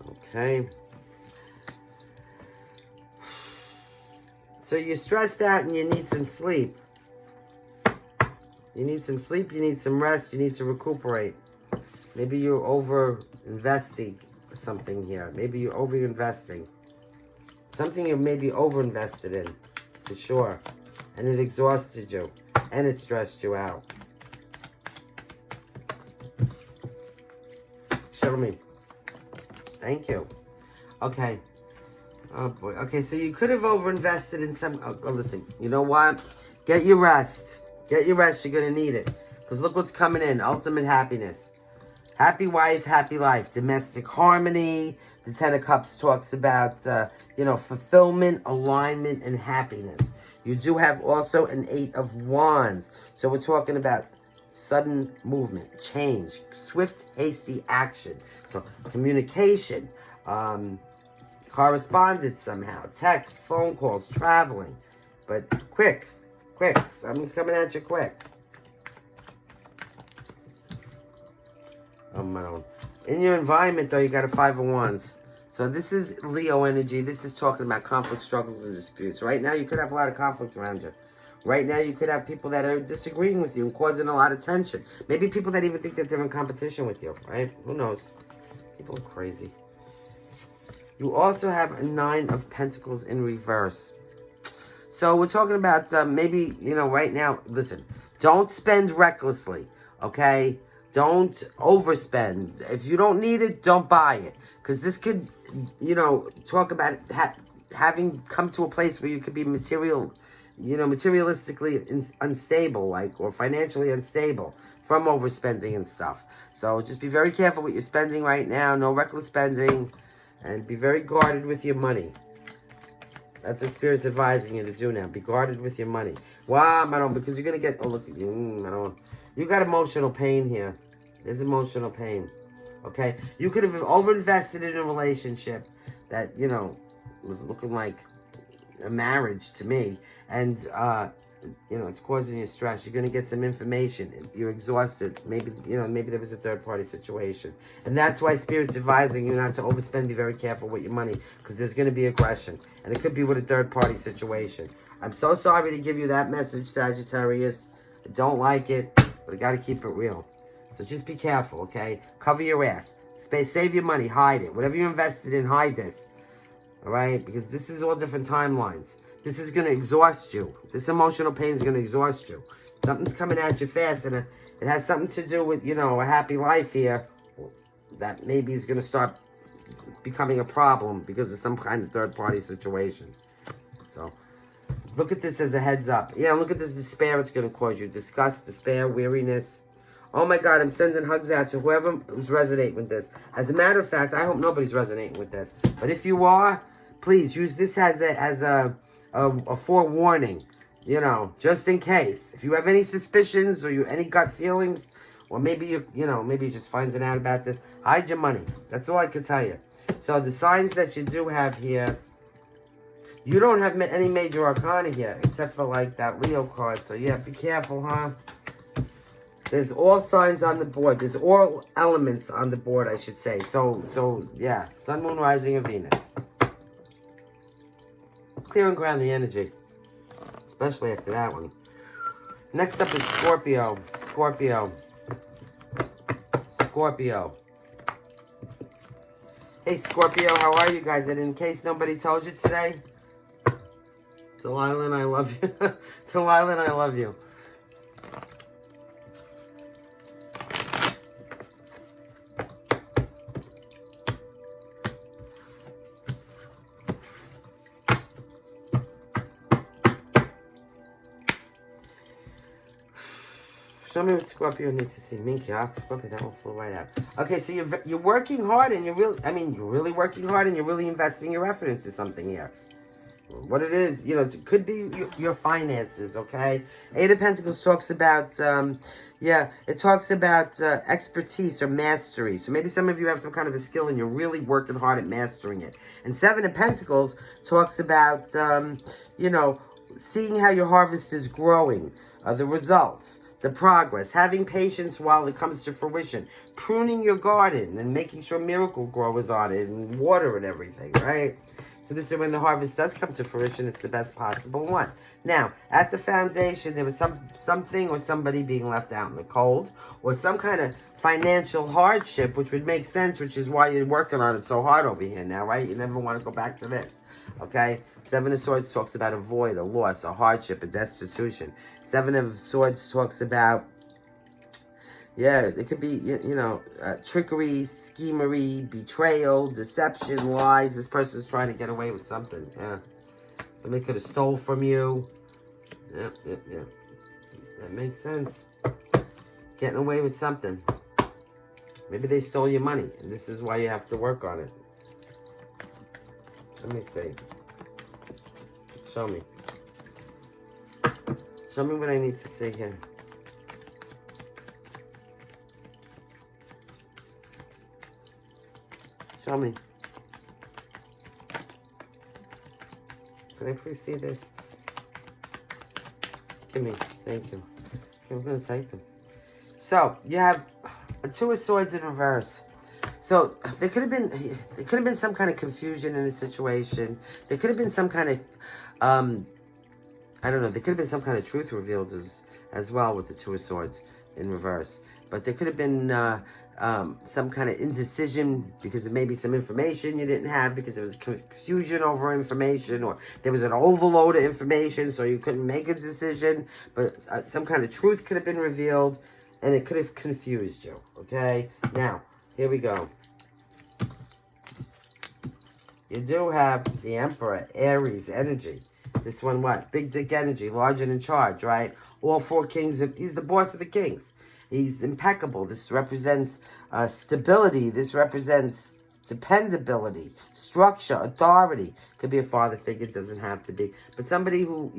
Okay. So you're stressed out and you need some sleep. You need some sleep, you need some rest, you need to recuperate. Maybe you're over-investing something here. Maybe you're over-investing. Something you may be over-invested in, for sure. And it exhausted you. And it stressed you out. Show me. Thank you. Okay. Oh boy. Okay, so you could have over-invested in some... Oh, listen, you know what? Get your rest. Get your rest. You're going to need it. Because look what's coming in. Ultimate happiness. Happy wife, happy life. Domestic harmony. The Ten of Cups talks about, fulfillment, alignment, and happiness. You do have also an Eight of Wands. So we're talking about sudden movement, change, swift, hasty action. So communication, correspondence somehow, text, phone calls, traveling. But quick. Something's coming at you quick. Oh, my own. In your environment, though, you got a Five of Wands. So this is Leo energy. This is talking about conflict, struggles, and disputes. Right now, you could have a lot of conflict around you. Right now, you could have people that are disagreeing with you and causing a lot of tension. Maybe people that even think that they're in competition with you, right? Who knows? People are crazy. You also have a Nine of Pentacles in reverse. So we're talking about maybe, right now, listen, don't spend recklessly, okay? Don't overspend. If you don't need it, don't buy it. Because this could, talk about having come to a place where you could be materialistically unstable, or financially unstable from overspending and stuff. So just be very careful what you're spending right now. No reckless spending. And be very guarded with your money. That's what Spirit's advising you to do now. Be guarded with your money. Wow, Maron, because you're going to get... Oh, look at you. Maron. You got emotional pain here. There's emotional pain. Okay? You could have overinvested in a relationship that, was looking like a marriage to me. And, it's causing you stress. You're going to get some information. You're exhausted. Maybe, maybe there was a third-party situation. And that's why Spirit's advising you not to overspend. Be very careful with your money. Because there's going to be aggression. And it could be with a third-party situation. I'm so sorry to give you that message, Sagittarius. I don't like it. But I got to keep it real. So just be careful, okay? Cover your ass. Save your money. Hide it. Whatever you invested in, hide this. All right? Because this is all different timelines. This is going to exhaust you. This emotional pain is going to exhaust you. Something's coming at you fast, and it has something to do with, a happy life here that maybe is going to start becoming a problem because of some kind of third-party situation. So, look at this as a heads up. Yeah, look at this despair it's going to cause you. Disgust, despair, weariness. Oh my God, I'm sending hugs out to whoever is resonating with this. As a matter of fact, I hope nobody's resonating with this. But if you are, please use this as a forewarning, just in case. If you have any suspicions or any gut feelings, or maybe maybe you're just finding out about this, hide your money. That's all I can tell you. So the signs that you do have here, you don't have any major arcana here, except for that Leo card. So yeah, be careful, huh? There's all signs on the board. There's all elements on the board, I should say. So yeah, Sun, Moon, Rising, and Venus. Clear and ground the energy, especially after that one. Next up is Scorpio. Scorpio. Hey, Scorpio, how are you guys? And in case nobody told you today, Delilah and I love you. Delilah and I love you. Show me what Scorpio needs to see. Minky, Scorpio, that one flew right out. Okay, so you're working hard, and you're really working hard, and you're really investing your effort into something here. What it is, it could be your finances, okay? Eight of Pentacles talks about, it talks about expertise or mastery. So maybe some of you have some kind of a skill, and you're really working hard at mastering it. And Seven of Pentacles talks about, seeing how your harvest is growing, the results, the progress, having patience while it comes to fruition, pruning your garden and making sure miracle grow is on it and water and everything, right? So this is when the harvest does come to fruition, it's the best possible one. Now, at the foundation, there was something or somebody being left out in the cold, or some kind of financial hardship, which would make sense, which is why you're working on it so hard over here now, right? You never want to go back to this, okay? Seven of Swords talks about a void, a loss, a hardship, a destitution. Seven of Swords talks about, yeah, it could be, trickery, schemery, betrayal, deception, lies. This person's trying to get away with something, yeah. Somebody could have stole from you. Yeah. That makes sense. Getting away with something. Maybe they stole your money, and this is why you have to work on it. Let me see. Show me. Show me what I need to see here. Show me. Can I please see this? Give me. Thank you. Okay, we're going to take them. So, you have a Two of Swords in reverse. So, there could have been some kind of confusion in a situation. There could have been some kind of, I don't know, there could have been some kind of truth revealed as well with the Two of Swords in reverse. But there could have been some kind of indecision because of maybe some information you didn't have, because there was confusion over information, or there was an overload of information so you couldn't make a decision. But some kind of truth could have been revealed, and it could have confused you, okay? Now, here we go. You do have the Emperor, Aries energy. This one what? Big dick energy, large and in charge, right? All four kings, he's the boss of the kings. He's impeccable. This represents stability. This represents dependability, structure, authority. Could be a father figure, doesn't have to be. But somebody who,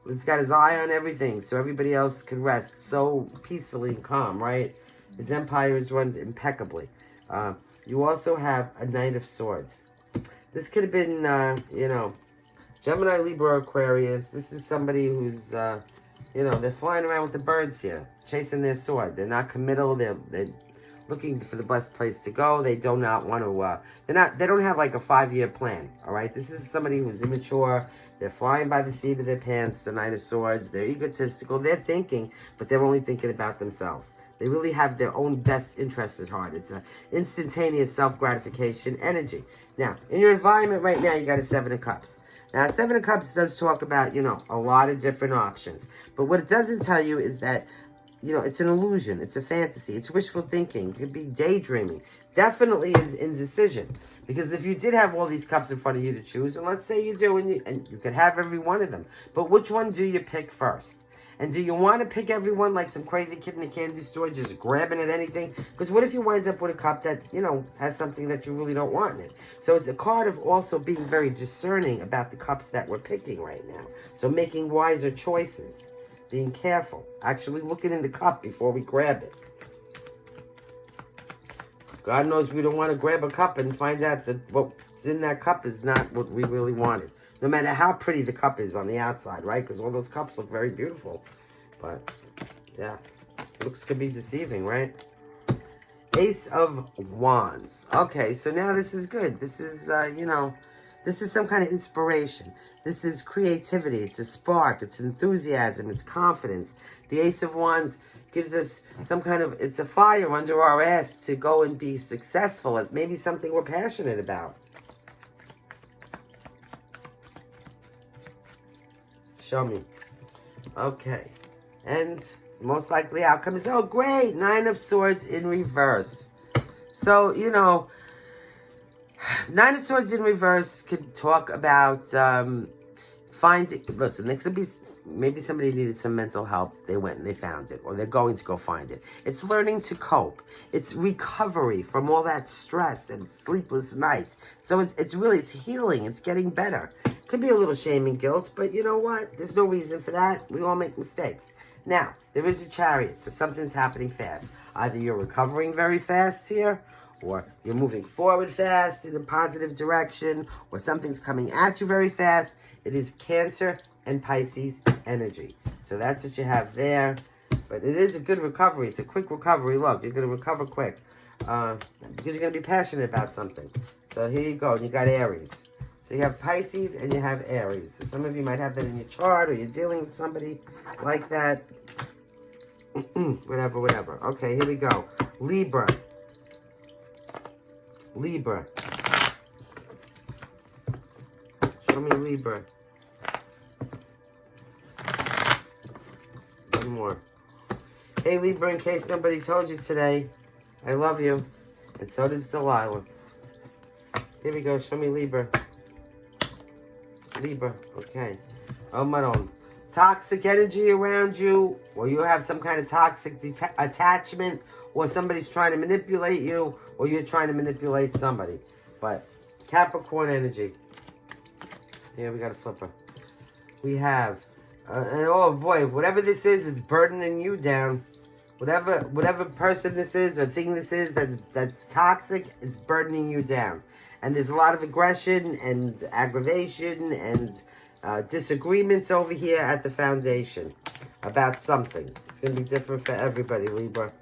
has got his eye on everything so everybody else can rest so peacefully and calm, right? His empire is run impeccably. You also have a Knight of Swords. This could have been, Gemini, Libra, Aquarius. This is somebody who's, they're flying around with the birds here, chasing their sword. They're not committal. They're looking for the best place to go. They do not want to, they don't have like a 5-year plan, all right? This is somebody who's immature. They're flying by the seat of their pants, the Knight of Swords. They're egotistical. They're thinking, but they're only thinking about themselves. They really have their own best interests at heart. It's an instantaneous self-gratification energy. Now, in your environment right now, you got a Seven of Cups. Now, Seven of Cups does talk about, a lot of different options. But what it doesn't tell you is that, it's an illusion. It's a fantasy. It's wishful thinking. It could be daydreaming. Definitely is indecision. Because if you did have all these cups in front of you to choose, and let's say you do, and you could have every one of them, but which one do you pick first? And do you want to pick everyone like some crazy kid in a candy store, just grabbing at anything? Because what if you wind up with a cup that, has something that you really don't want in it? So it's a card of also being very discerning about the cups that we're picking right now. So making wiser choices, being careful, actually looking in the cup before we grab it. Because God knows we don't want to grab a cup and find out that what's in that cup is not what we really wanted. No matter how pretty the cup is on the outside, right? Because all those cups look very beautiful. But, yeah, looks could be deceiving, right? Ace of Wands. Okay, so now this is good. This is, this is some kind of inspiration. This is creativity. It's a spark. It's enthusiasm. It's confidence. The Ace of Wands gives us some kind of, it's a fire under our ass to go and be successful at maybe something we're passionate about. Show me. Okay. And most likely outcome is, oh, great. 9 of Swords in reverse. So, 9 of Swords in reverse could talk about listen, there could be, maybe somebody needed some mental help. They went and they found it, or they're going to go find it. It's learning to cope. It's recovery from all that stress and sleepless nights. So it's healing. It's getting better. Could be a little shame and guilt, but you know what? There's no reason for that. We all make mistakes. Now, there is a Chariot, so something's happening fast. Either you're recovering very fast here, or you're moving forward fast in a positive direction, or something's coming at you very fast. It is Cancer, and Pisces energy. So that's what you have there. But it is a good recovery. It's a quick recovery. Look, you're going to recover quick. Because you're going to be passionate about something. So here you go. You got Aries. So you have Pisces and you have Aries. So some of you might have that in your chart, or you're dealing with somebody like that. Whatever. Okay, here we go. Libra. Libra. Show me Libra. One more. Hey, Libra, in case nobody told you today, I love you. And so does Delilah. Here we go. Show me Libra. Libra. Okay. Oh, my own. Toxic energy around you, or you have some kind of toxic attachment, or somebody's trying to manipulate you, or you're trying to manipulate somebody. But Capricorn energy. Here, we got a flipper. We have, and oh boy, whatever this is, it's burdening you down. Whatever person this is or thing this is that's toxic, it's burdening you down. And there's a lot of aggression and aggravation and disagreements over here at the foundation about something. It's going to be different for everybody, Libra.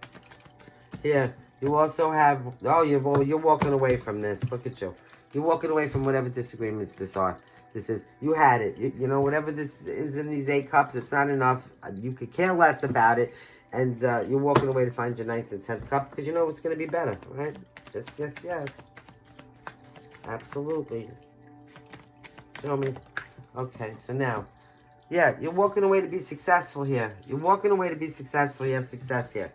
Here, you also have, oh, you're walking away from this. Look at you. You're walking away from whatever disagreements this is. You had it. You know, whatever this is in these 8 cups, it's not enough. You could care less about it. And you're walking away to find your 9th and 10th cup because you know it's going to be better, right? Yes. Absolutely. Show me. Okay, so now, yeah, you're walking away to be successful here. You're walking away to be successful. You have success here.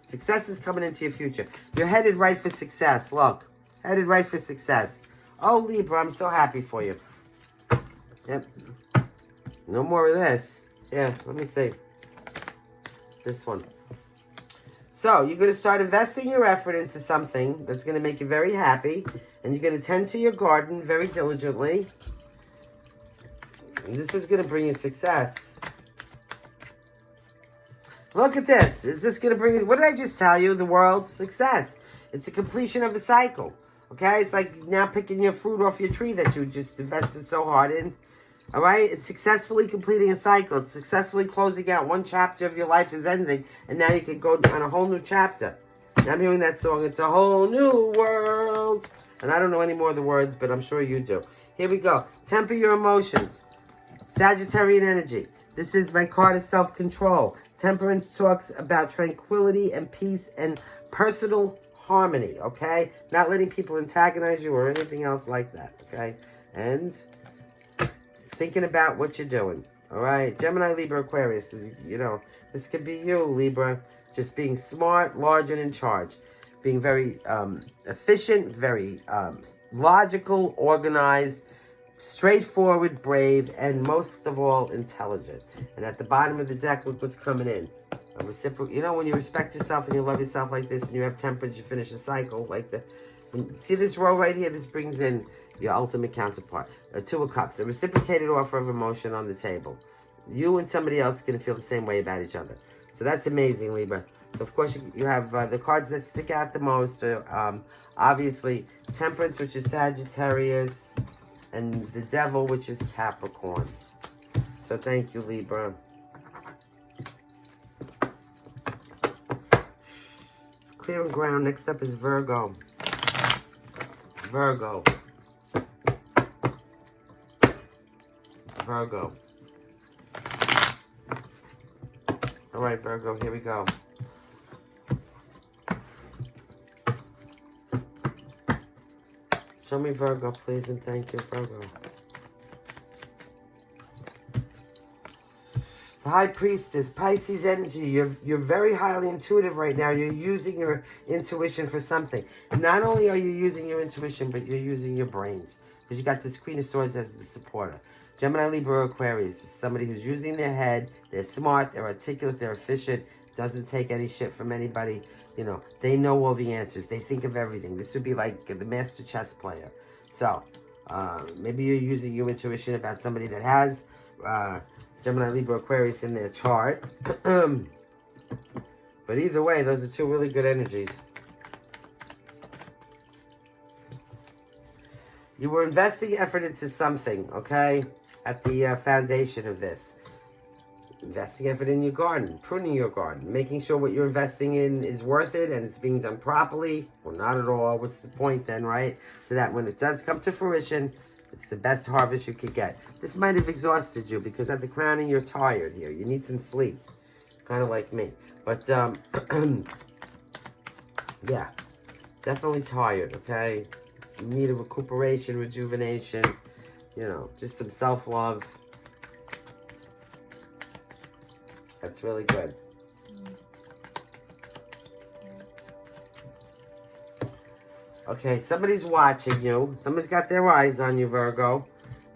Success is coming into your future. You're headed right for success. Look, headed right for success. Oh, Libra, I'm so happy for you. Yep. No more of this. Yeah, let me see. This one. So, you're going to start investing your effort into something that's going to make you very happy. And you're going to tend to your garden very diligently. And this is going to bring you success. Look at this. Is this going to bring you... What did I just tell you? The world? Success. It's a completion of a cycle. Okay? It's like now picking your fruit off your tree that you just invested so hard in. All right? It's successfully completing a cycle. It's successfully closing out one chapter of your life is ending. And now you can go on a whole new chapter. Now I'm hearing that song. It's a whole new world. And I don't know any more of the words, but I'm sure you do. Here we go. Temper your emotions. Sagittarian energy. This is my card of self-control. Temperance talks about tranquility and peace and personal harmony, okay? Not letting people antagonize you or anything else like that, okay? And thinking about what you're doing, all right? Gemini, Libra, Aquarius, you know, this could be you, Libra, just being smart, large, and in charge. Being very efficient, very logical, organized, straightforward, brave, and most of all, intelligent. And at the bottom of the deck, look what's coming in. A reciprocal. You know, when you respect yourself and you love yourself like this, and you have temperance, you finish a cycle like the. See this row right here? This brings in your ultimate counterpart. A 2 of Cups, a reciprocated offer of emotion on the table. You and somebody else are going to feel the same way about each other. So that's amazing, Libra. So, of course, you have the cards that stick out the most. Obviously, Temperance, which is Sagittarius, and the Devil, which is Capricorn. So, thank you, Libra. Clearing ground. Next up is Virgo. Virgo. All right, Virgo, here we go. Show me Virgo, please, and thank you, Virgo. The High Priestess, Pisces energy. You're very highly intuitive right now. You're using your intuition for something. And not only are you using your intuition, but you're using your brains. Because you got this Queen of Swords as the supporter. Gemini, Libra, Aquarius. Somebody who's using their head. They're smart. They're articulate. They're efficient. Doesn't take any shit from anybody. You know, they know all the answers. They think of everything. This would be like the master chess player. So, maybe you're using your intuition about somebody that has Gemini, Libra, Aquarius in their chart. But either way, those are 2 really good energies. You were investing effort into something, okay? at the foundation of this. Investing effort in your garden, pruning your garden, making sure what you're investing in is worth it and it's being done properly, or not at all. What's the point then, right? So that when it does come to fruition, it's the best harvest you could get. This might have exhausted you because at the crowning, you're tired here. You need some sleep, kind of like me. But, yeah, definitely tired, okay? You need a recuperation, rejuvenation, you know, just some self-love. That's really good. Okay, somebody's watching you. Somebody's got their eyes on you, Virgo.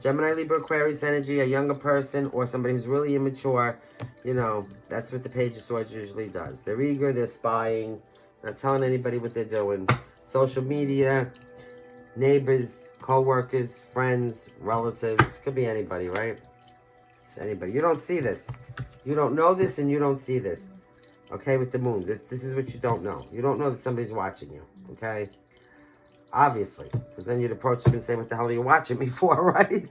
Gemini, Libra, Aquarius energy, a younger person, or somebody who's really immature. You know, that's what the Page of Swords usually does. They're eager, they're spying, not telling anybody what they're doing. Social media, neighbors, co-workers, friends, relatives. Could be anybody, right? It's anybody. You don't see this. You don't know this and you don't see this. Okay, with the moon. This is what you don't know. You don't know that somebody's watching you. Okay? Obviously. Because then you'd approach them and say, what the hell are you watching me for, right?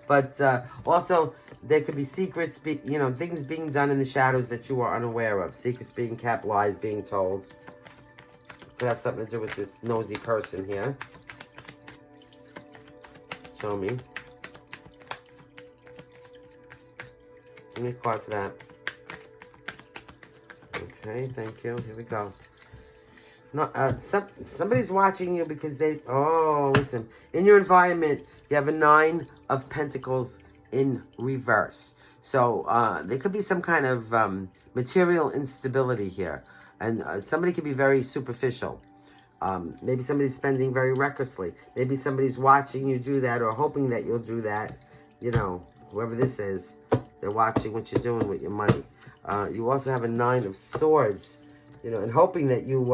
But also, there could be secrets, you know, things being done in the shadows that you are unaware of. Secrets being kept, lies being told. Could have something to do with this nosy person here. Show me. Give me a card for that. Okay, thank you. Here we go. No, somebody's watching you because they... Oh, listen. In your environment, you have a 9 of Pentacles in reverse. So, there could be some kind of material instability here. And somebody could be very superficial. Maybe somebody's spending very recklessly. Maybe somebody's watching you do that or hoping that you'll do that. You know, whoever this is. They're watching what you're doing with your money. You also have a 9 of Swords, you know, and hoping that you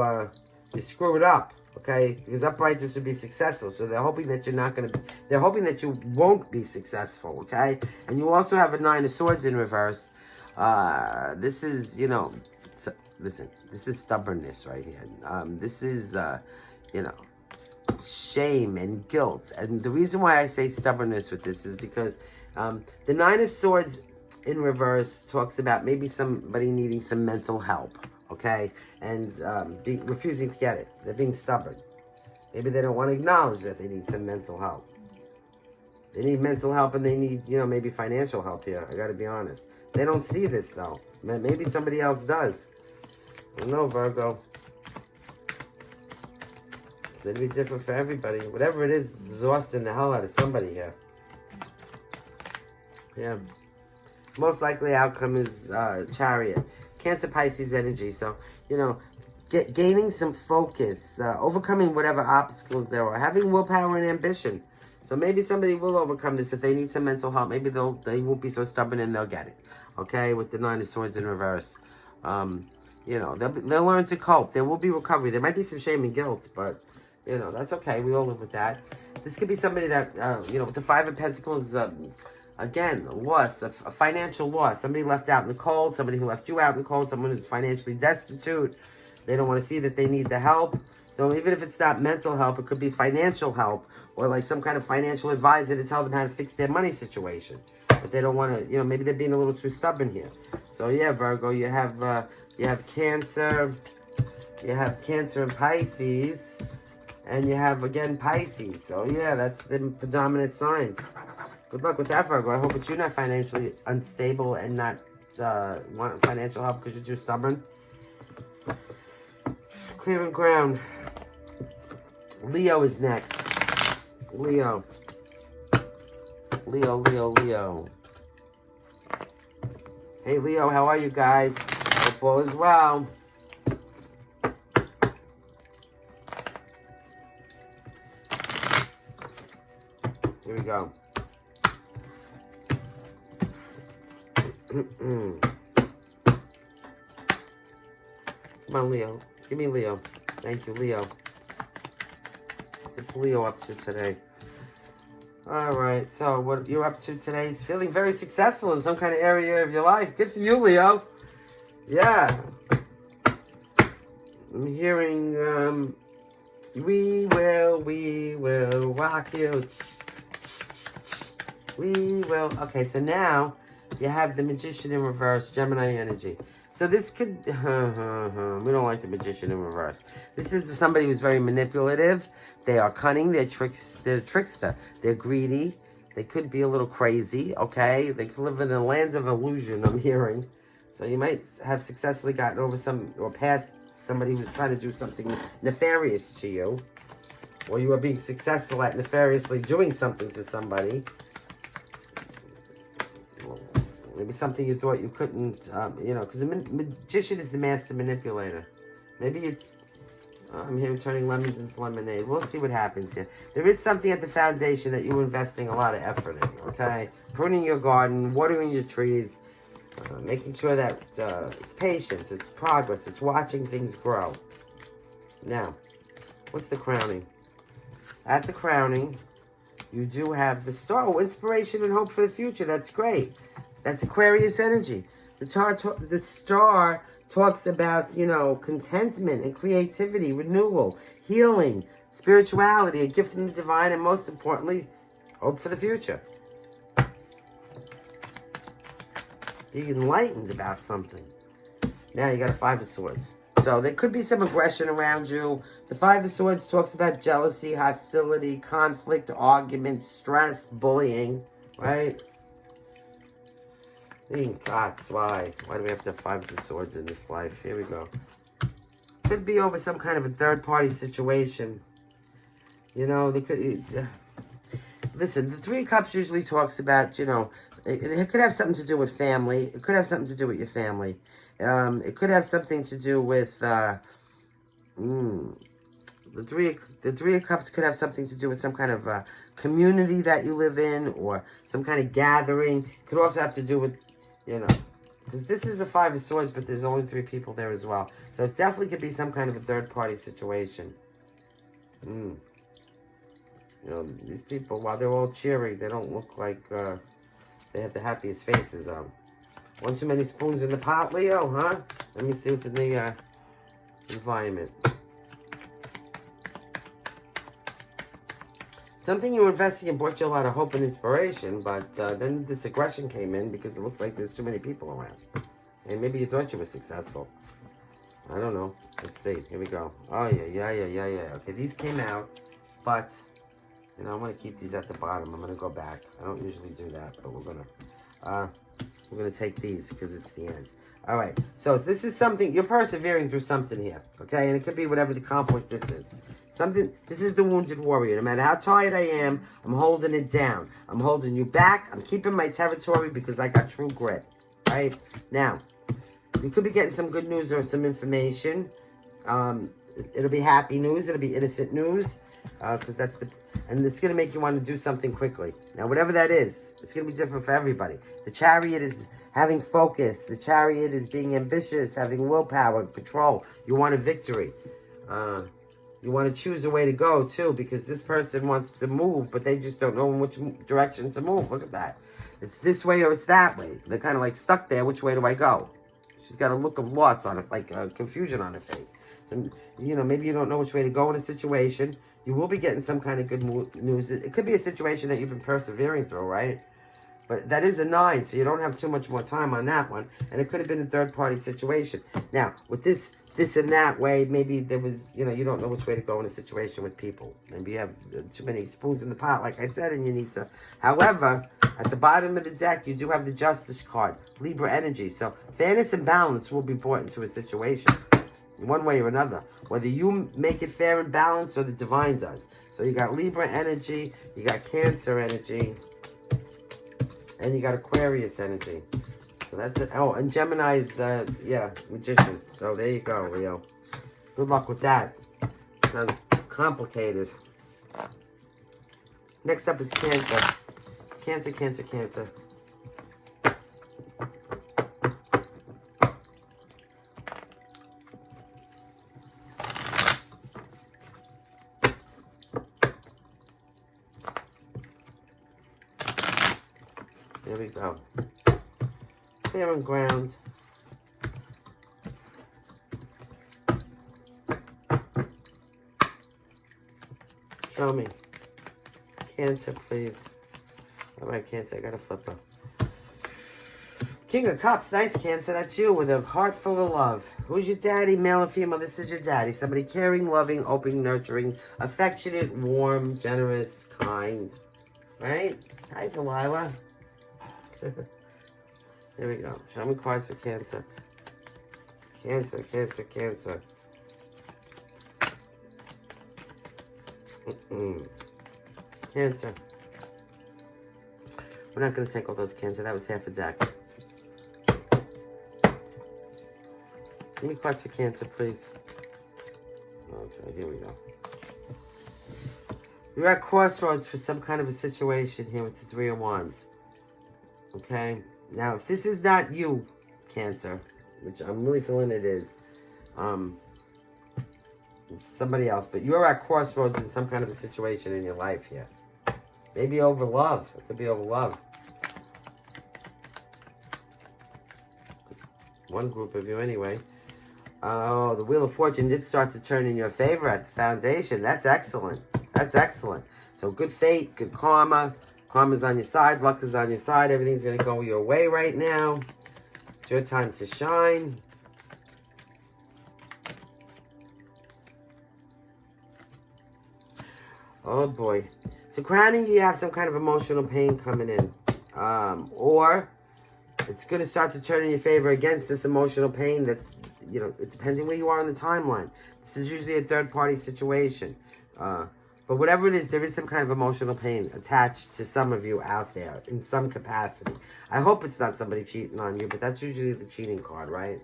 screw it up, okay? Because uprightness would be successful. So they're hoping that you're not going to, they're hoping that you won't be successful, okay? And you also have a 9 of Swords in reverse. This is, you know, listen, this is stubbornness right here. This is, you know, shame and guilt. And the reason why I say stubbornness with this is because the 9 of Swords in reverse talks about maybe somebody needing some mental help, okay? And refusing to get it. They're being stubborn. Maybe they don't want to acknowledge that they need some mental help. They need mental help and they need, you know, maybe financial help here. I got to be honest. They don't see this, though. Maybe somebody else does. I don't know, Virgo. It's going to be different for everybody. Whatever it is, it's exhausting the hell out of somebody here. Yeah. Most likely outcome is Chariot. Cancer, Pisces energy. So, you know, gaining some focus. Overcoming whatever obstacles there are. Having willpower and ambition. So maybe somebody will overcome this. If they need some mental help, maybe they won't be so stubborn and they'll get it. Okay? With the 9 of Swords in reverse. You know, they'll learn to cope. There will be recovery. There might be some shame and guilt, but, you know, that's okay. We all live with that. This could be somebody that, you know, with the 5 of Pentacles... Again, a loss, a financial loss. Somebody left out in the cold. Somebody who left you out in the cold. Someone who's financially destitute. They don't want to see that they need the help. So even if it's not mental help, it could be financial help. Or like some kind of financial advisor to tell them how to fix their money situation. But they don't want to, you know, maybe they're being a little too stubborn here. So yeah, Virgo, you have Cancer. You have Cancer and Pisces. And you have, again, Pisces. So yeah, that's the predominant signs. Good luck with that, Virgo. I hope that you're not financially unstable and not want financial help because you're too stubborn. Clearing ground. Leo is next. Leo. Leo. Hey, Leo, how are you guys? Hope all is well. Here we go. Come on, Leo. Give me Leo. Thank you, Leo. What's Leo up to today? Alright, so what you're up to today is feeling very successful in some kind of area of your life. Good for you, Leo. Yeah. I'm hearing, we will rock you. We will. Okay, so now you have the Magician in reverse, Gemini energy. So this could, we don't like the Magician in reverse. This is somebody who's very manipulative. They are cunning, they're trickster. They're greedy. They could be a little crazy, okay? They could live in the lands of illusion, I'm hearing. So you might have successfully gotten over or past somebody who's trying to do something nefarious to you. Or you are being successful at nefariously doing something to somebody. Maybe something you thought you couldn't, because the Magician is the master manipulator. Maybe you, I'm here turning lemons into lemonade. We'll see what happens here. There is something at the foundation that you're investing a lot of effort in, okay? Pruning your garden, watering your trees, making sure that it's patience, it's progress, it's watching things grow. Now, what's the crowning? At the crowning, you do have the star. Oh, inspiration and hope for the future. That's great. That's Aquarius energy. The star talks about, contentment and creativity, renewal, healing, spirituality, a gift from the divine, and most importantly, hope for the future. Be enlightened about something. Now you got a Five of Swords. So there could be some aggression around you. The Five of Swords talks about jealousy, hostility, conflict, argument, stress, bullying, right? Gods, why? Why do we have to have Fives of Swords in this life? Here we go. Could be over some kind of a third-party situation. They could... listen, the Three of Cups usually talks about, it could have something to do with family. It could have something to do with your family. It could have something to do with... the Three of Cups could have something to do with some kind of community that you live in or some kind of gathering. It could also have to do with, because this is a Five of Swords, but there's only 3 people there as well. So it definitely could be some kind of a third-party situation. These people, while they're all cheering, they don't look like they have the happiest faces on. One too many spoons in the pot, Leo, huh? Let me see what's in the environment. Something you were investing in brought you a lot of hope and inspiration, but then this aggression came in because it looks like there's too many people around. And maybe you thought you were successful. I don't know. Let's see. Here we go. Oh, yeah. Okay, these came out, but, I'm going to keep these at the bottom. I'm going to go back. I don't usually do that, but we're going to take these because it's the end. All right. So this is something, you're persevering through something here, okay? And it could be whatever the conflict this is. This is the wounded warrior. No matter how tired I am, I'm holding it down. I'm holding you back. I'm keeping my territory because I got true grit. Right? Now, you could be getting some good news or some information. It'll be happy news. It'll be innocent news. Because and it's going to make you want to do something quickly. Now, whatever that is, it's going to be different for everybody. The Chariot is having focus. The Chariot is being ambitious, having willpower, control. You want a victory. You want to choose a way to go, too, because this person wants to move, but they just don't know in which direction to move. Look at that. It's this way or it's that way. They're kind of like stuck there. Which way do I go? She's got a look of loss on it, like confusion on her face. So, maybe you don't know which way to go in a situation. You will be getting some kind of good news. It could be a situation that you've been persevering through, right? But that is a 9, so you don't have too much more time on that one. And it could have been a third-party situation. Now, with this and that way, maybe there was, you don't know which way to go in a situation with people. Maybe you have too many spoons in the pot, like I said, and you need to. However, at the bottom of the deck, you do have the Justice card, Libra energy. So fairness and balance will be brought into a situation, one way or another. Whether you make it fair and balanced or the divine does. So you got Libra energy, you got Cancer energy, and you got Aquarius energy. So that's it. Oh, and Gemini's, Magician. So there you go, Leo. Good luck with that. Sounds complicated. Next up is Cancer. Cancer. There we go. Clear and ground. Show me. Cancer, please. All right, Cancer, I got a flipper. King of Cups, nice, Cancer. That's you with a heart full of love. Who's your daddy, male or female? This is your daddy. Somebody caring, loving, open, nurturing, affectionate, warm, generous, kind. Right? Hi, Delilah. Here we go. Show me cards for Cancer. Cancer, Cancer, Cancer. Cancer. We're not going to take all those, Cancer. That was half a deck. Give me cards for Cancer, please. Okay, here we go. You're at crossroads for some kind of a situation here with the Three of Wands. Okay? Now, if this is not you, Cancer, which I'm really feeling it is, it's somebody else, but you're at crossroads in some kind of a situation in your life here. Maybe over love. It could be over love. One group of you anyway. Oh, the Wheel of Fortune did start to turn in your favor at the foundation. That's excellent. That's excellent. So good fate, good karma. Karma's on your side. Luck is on your side. Everything's going to go your way right now. It's your time to shine. Oh, boy. So crowning you have some kind of emotional pain coming in. Or it's going to start to turn in your favor against this emotional pain that, you know, it depends on where you are on the timeline. This is usually a third-party situation. But whatever it is, there is some kind of emotional pain attached to some of you out there in some capacity. I hope it's not somebody cheating on you, but that's usually the cheating card, right?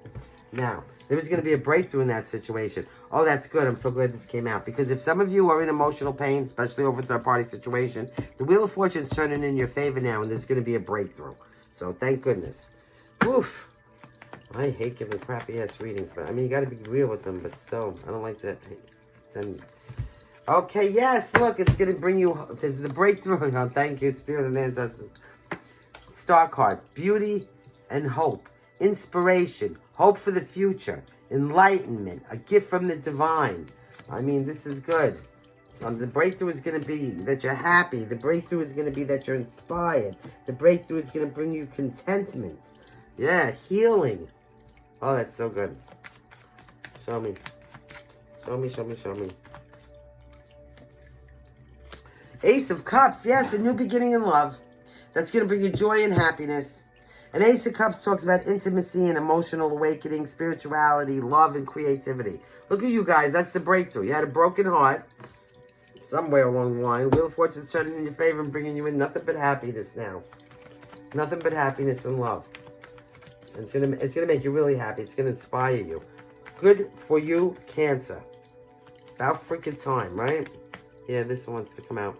Now, there is going to be a breakthrough in that situation. Oh, that's good. I'm so glad this came out. Because if some of you are in emotional pain, especially over a third-party situation, the Wheel of Fortune is turning in your favor now, and there's going to be a breakthrough. So, thank goodness. Oof. I hate giving crappy-ass readings, but, I mean, you got to be real with them, but still, I don't like to send... Okay, yes, look, it's going to bring you... This is the breakthrough. Oh, thank you, Spirit and Ancestors. Star card. Beauty and hope. Inspiration. Hope for the future. Enlightenment. A gift from the divine. I mean, this is good. So the breakthrough is going to be that you're happy. The breakthrough is going to be that you're inspired. The breakthrough is going to bring you contentment. Yeah, healing. Oh, that's so good. Show me. Show me, show me, show me. Ace of Cups. Yes, a new beginning in love. That's going to bring you joy and happiness. And Ace of Cups talks about intimacy and emotional awakening, spirituality, love, and creativity. Look at you guys. That's the breakthrough. You had a broken heart somewhere along the line. Wheel of Fortune's turning in your favor and bringing you in nothing but happiness now. Nothing but happiness and love. And it's gonna make you really happy. It's going to inspire you. Good for you, Cancer. About freaking time, right? Yeah, this one wants to come out.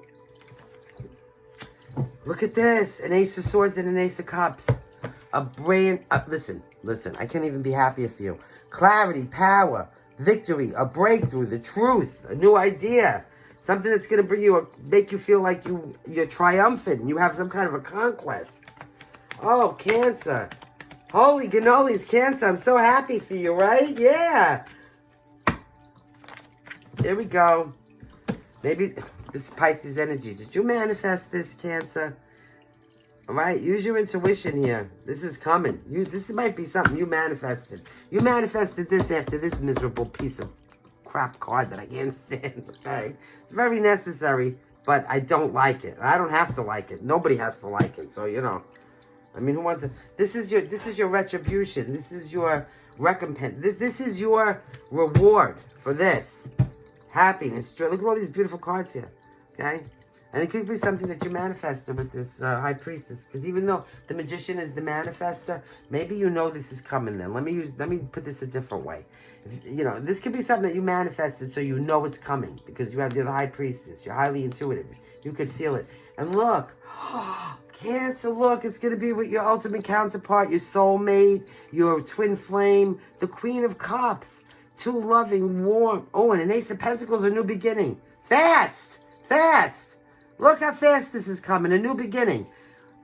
Look at this. An Ace of Swords and an Ace of Cups. A brain... listen. I can't even be happier for you. Clarity, power, victory, a breakthrough, the truth, a new idea. Something that's going to bring you... make you feel like you're triumphant. You have some kind of a conquest. Oh, Cancer. Holy cannolis, Cancer. I'm so happy for you, right? Yeah. Here we go. Maybe this is Pisces energy. Did you manifest this, Cancer? All right, use your intuition here. This is coming. This might be something you manifested. You manifested this after this miserable piece of crap card that I can't stand, okay? It's very necessary, but I don't like it. I don't have to like it. Nobody has to like it, so, you know. I mean, who wants to... This is your retribution. This is your recompense. This is your reward for this. Happiness. Look at all these beautiful cards here, okay? And it could be something that you manifested with this High Priestess. Because even though the Magician is the manifester, maybe you know this is coming then. Let me put this a different way. You know, this could be something that you manifested so you know it's coming. Because you're the High Priestess. You're highly intuitive. You could feel it. And look, Cancer, look, it's going to be with your ultimate counterpart, your soulmate, your twin flame, the Queen of Cups. Too loving, warm. Oh, and an Ace of Pentacles, a new beginning. Fast! Fast! Look how fast this is coming. A new beginning.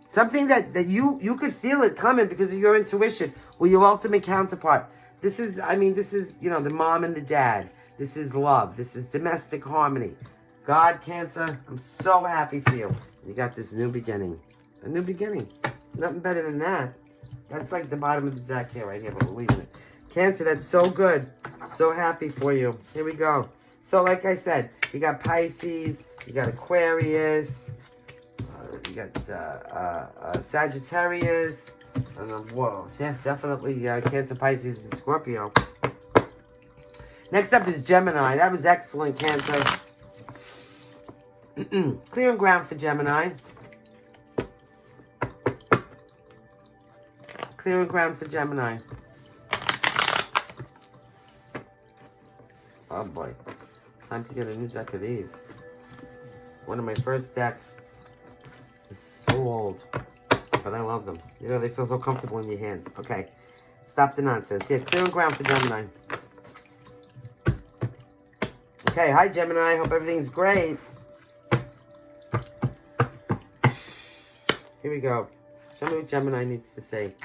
Something that you could feel it coming because of your intuition with your ultimate counterpart. This is, you know, the mom and the dad. This is love. This is domestic harmony. God, Cancer, I'm so happy for you. You got this new beginning. A new beginning. Nothing better than that. That's like the bottom of the deck here, right here, but we're leaving it. Cancer, that's so good. So happy for you. Here we go. So like I said, you got Pisces, you got Aquarius, you got Sagittarius, and whoa, yeah, definitely Cancer, Pisces, and Scorpio. Next up is Gemini. That was excellent, Cancer. Clearing ground for Gemini. Clearing ground for Gemini. Oh boy. Time to get a new deck of these. One of my first decks. Is so old. But I love them. You know, they feel so comfortable in your hands. Okay. Stop the nonsense. Here, clearing ground for Gemini. Okay, hi Gemini. Hope everything's great. Here we go. Show me what Gemini needs to say.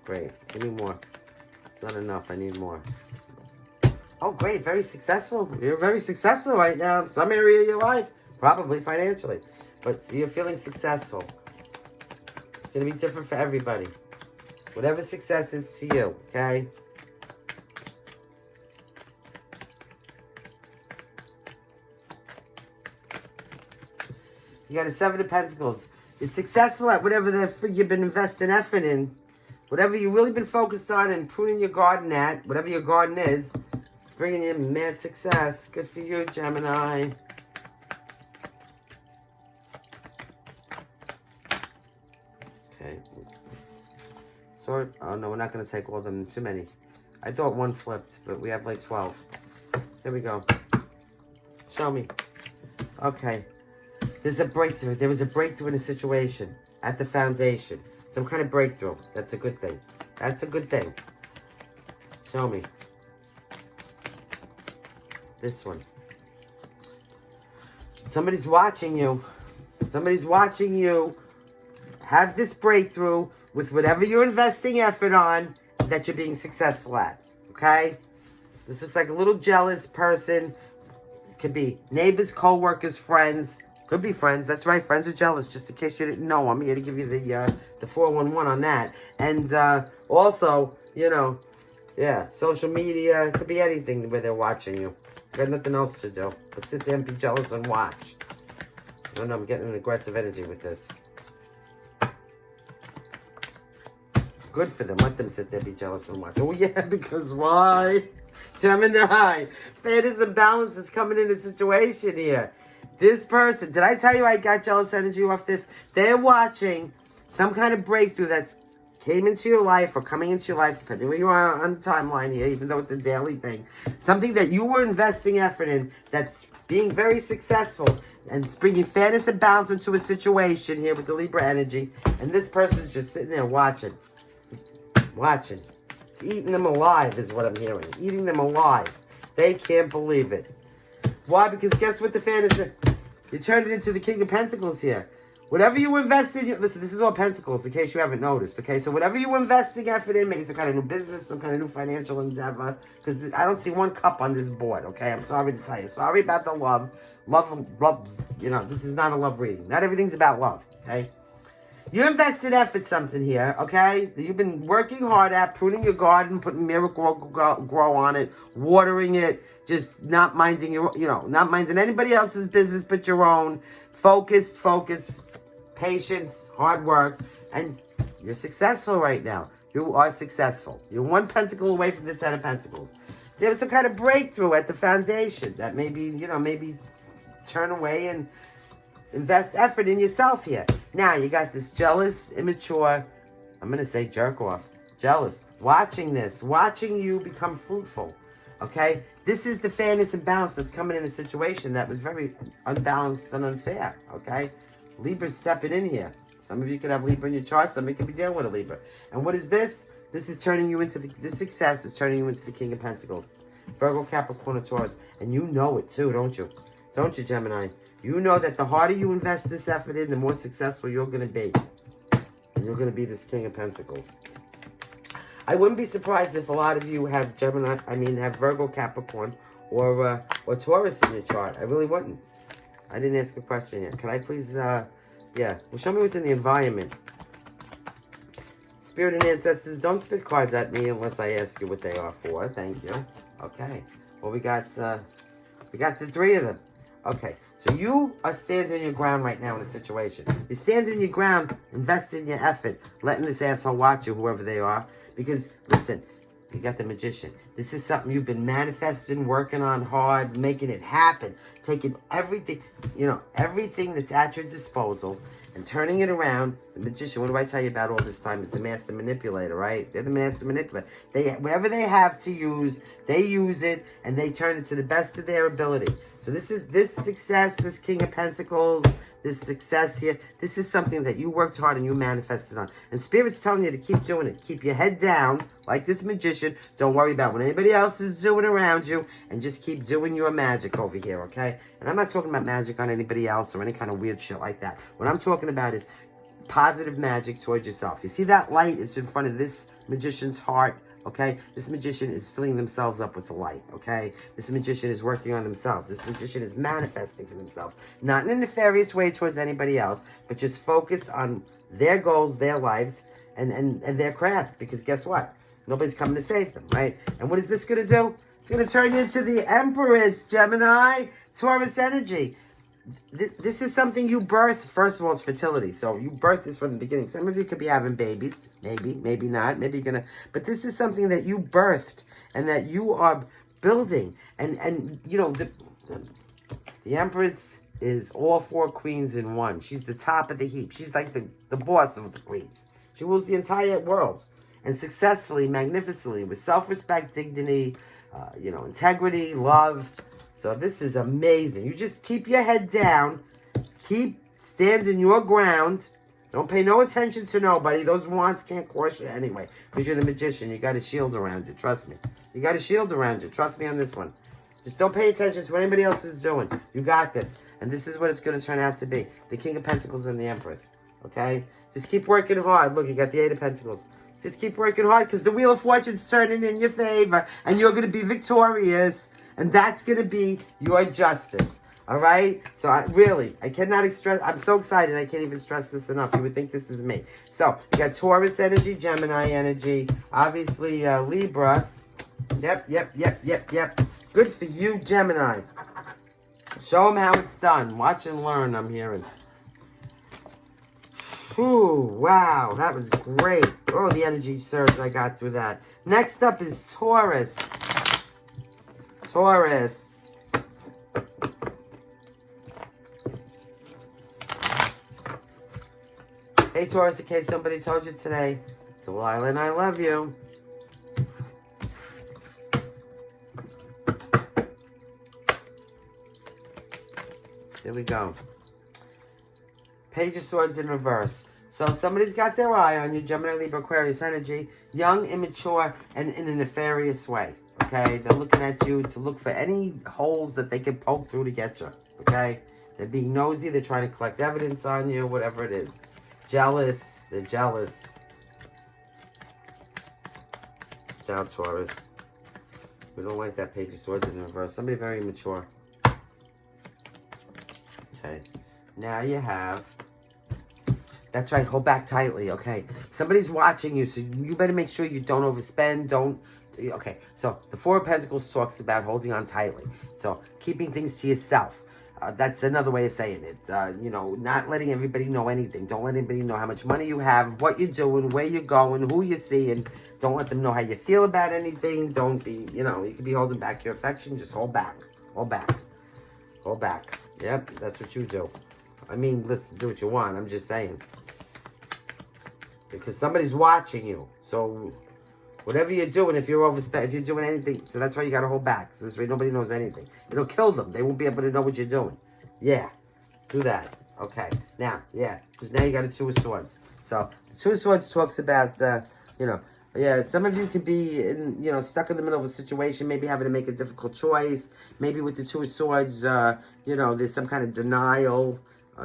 Great. Give me more. It's not enough. I need more. Oh, great. Very successful. You're very successful right now in some area of your life. Probably financially. But you're feeling successful. It's going to be different for everybody. Whatever success is to you, okay? You got a 7 of Pentacles. You're successful at whatever you've been investing effort in. Whatever you've really been focused on and pruning your garden at, whatever your garden is, it's bringing you mad success. Good for you, Gemini. Okay. Sword. Oh, no, we're not going to take all of them. Too many. I thought one flipped, but we have like 12. Here we go. Show me. Okay. There's a breakthrough. There was a breakthrough in a situation at the foundation. Some kind of breakthrough. That's a good thing. That's a good thing. Show me. This one. Somebody's watching you. Somebody's watching you have this breakthrough with whatever you're investing effort on that you're being successful at. Okay? This looks like a little jealous person. Could be neighbors, co-workers, friends. Could be friends. That's right. Friends are jealous. Just in case you didn't know, I'm here to give you the 411 on that. And also, you know, yeah, social media. Could be anything where they're watching you. Got nothing else to do but sit there and be jealous and watch. I don't know. I'm getting an aggressive energy with this. Good for them. Let them sit there, be jealous and watch. Oh yeah, because why? Gemini. Fairness and balance is coming in a situation here. This person, did I tell you I got jealous energy off this? They're watching some kind of breakthrough that's came into your life or coming into your life, depending where you are on the timeline here, even though it's a daily thing. Something that you were investing effort in that's being very successful and it's bringing fairness and balance into a situation here with the Libra energy. And this person's just sitting there watching. Watching. It's eating them alive is what I'm hearing. Eating them alive. They can't believe it. Why? Because guess what the fan is? You turned it into the King of Pentacles here. Whatever you invest in, listen, this is all Pentacles, in case you haven't noticed, okay? So whatever you're investing effort in, maybe some kind of new business, some kind of new financial endeavor, because I don't see one cup on this board, okay? I'm sorry to tell you. Sorry about the love. Love, you know, this is not a love reading. Not everything's about love, okay? You invested effort something here, okay? You've been working hard at pruning your garden, putting Miracle-Grow on it, watering it, just not minding your, you know, not minding anybody else's business but your own. Focus, patience, hard work, and you're successful right now. You are successful. You're 1 pentacle away from the 10 of Pentacles. There's some kind of breakthrough at the foundation that maybe, you know, maybe turn away and invest effort in yourself here. Now, you got this jealous, immature, I'm going to say jerk off, jealous, watching this, watching you become fruitful, okay? This is the fairness and balance that's coming in a situation that was very unbalanced and unfair, okay? Libra's stepping in here. Some of you could have Libra in your chart, some of you could be dealing with a Libra. And what is this? This is turning you into this success is turning you into the King of Pentacles. Virgo, Capricorn, or Taurus. And you know it too, don't you? Don't you, Gemini? You know that the harder you invest this effort in, the more successful you're going to be. And you're going to be this King of Pentacles. I wouldn't be surprised if a lot of you have have Virgo, Capricorn, or Taurus in your chart. I really wouldn't. I didn't ask a question yet. Can I please Yeah. Well, show me what's in the environment. Spirit and ancestors, don't spit cards at me unless I ask you what they are for. Thank you. Okay. Well, we got the 3 of them. Okay. So you are standing your ground right now in a situation. You're standing your ground, investing your effort, letting this asshole watch you, whoever they are. Because, listen, you got the Magician. This is something you've been manifesting, working on hard, making it happen. Taking everything, everything that's at your disposal and turning it around. The Magician, what do I tell you about all this time, is the master manipulator, right? They're the master manipulator. Whatever they have to use, they use it, and they turn it to the best of their ability. So this success, this King of Pentacles, this success here, this is something that you worked hard and you manifested on. And Spirit's telling you to keep doing it. Keep your head down, like this Magician. Don't worry about what anybody else is doing around you, and just keep doing your magic over here, okay? And I'm not talking about magic on anybody else or any kind of weird shit like that. What I'm talking about is positive magic towards yourself. You see that light is in front of this Magician's heart, okay? This Magician is filling themselves up with the light, okay? This Magician is working on themselves. This Magician is manifesting for themselves. Not in a nefarious way towards anybody else, but just focused on their goals, their lives, and their craft. Because guess what? Nobody's coming to save them, right? And what is this going to do? It's going to turn you into the Empress, Gemini, Taurus energy. This is something you birthed. First of all, it's fertility. So you birthed this from the beginning. Some of you could be having babies. Maybe not. Maybe you're going to... But this is something that you birthed and that you are building. And the Empress is all 4 queens in one. She's the top of the heap. She's like the boss of the queens. She rules the entire world. And successfully, magnificently, with self-respect, dignity, integrity, love. So this is amazing. You just keep your head down. Keep standing your ground. Don't pay no attention to nobody. Those wands can't crush you anyway. Because you're the Magician. You got a shield around you. Trust me. You got a shield around you. Trust me on this one. Just don't pay attention to what anybody else is doing. You got this. And this is what it's going to turn out to be. The King of Pentacles and the Empress. Okay? Just keep working hard. Look, you got the 8 of Pentacles. Just keep working hard because the Wheel of Fortune's turning in your favor. And you're going to be victorious. And that's going to be your justice. All right? So I cannot stress. I'm so excited. I can't even stress this enough. You would think this is me. So you got Taurus energy, Gemini energy. Obviously, Libra. Yep. Good for you, Gemini. Show them how it's done. Watch and learn, I'm hearing. Whew, wow, that was great. Oh, the energy surge I got through that. Next up is Taurus. Taurus. Hey, Taurus, in case nobody told you today, it's Lila and I love you. There we go. Page of Swords in reverse. So somebody's got their eye on you, Gemini, Libra, Aquarius energy. Young, immature, and in a nefarious way. Okay? They're looking at you to look for any holes that they can poke through to get you. Okay? They're being nosy. They're trying to collect evidence on you, whatever it is. Jealous. They're jealous. Down, Taurus. We don't like that Page of Swords in reverse. Somebody very immature. Okay. Now you have... That's right. Hold back tightly. Okay. Somebody's watching you, so you better make sure you don't overspend. Don't... Okay. So the Four of Pentacles talks about holding on tightly. So keeping things to yourself. That's another way of saying it. Not letting everybody know anything. Don't let anybody know how much money you have, what you're doing, where you're going, who you're seeing. Don't let them know how you feel about anything. Don't be, you could be holding back your affection. Just hold back. Hold back. Hold back. Yep, that's what you do. I mean, listen, do what you want. I'm just saying. Because somebody's watching you. So, whatever you're doing, if you're doing anything, so that's why you got to hold back. So this way nobody knows anything. It'll kill them. They won't be able to know what you're doing. Yeah, do that. Okay, now, yeah, because now you got a Two of Swords. So, the Two of Swords talks about, some of you could be, stuck in the middle of a situation, maybe having to make a difficult choice. Maybe with the Two of Swords, there's some kind of denial.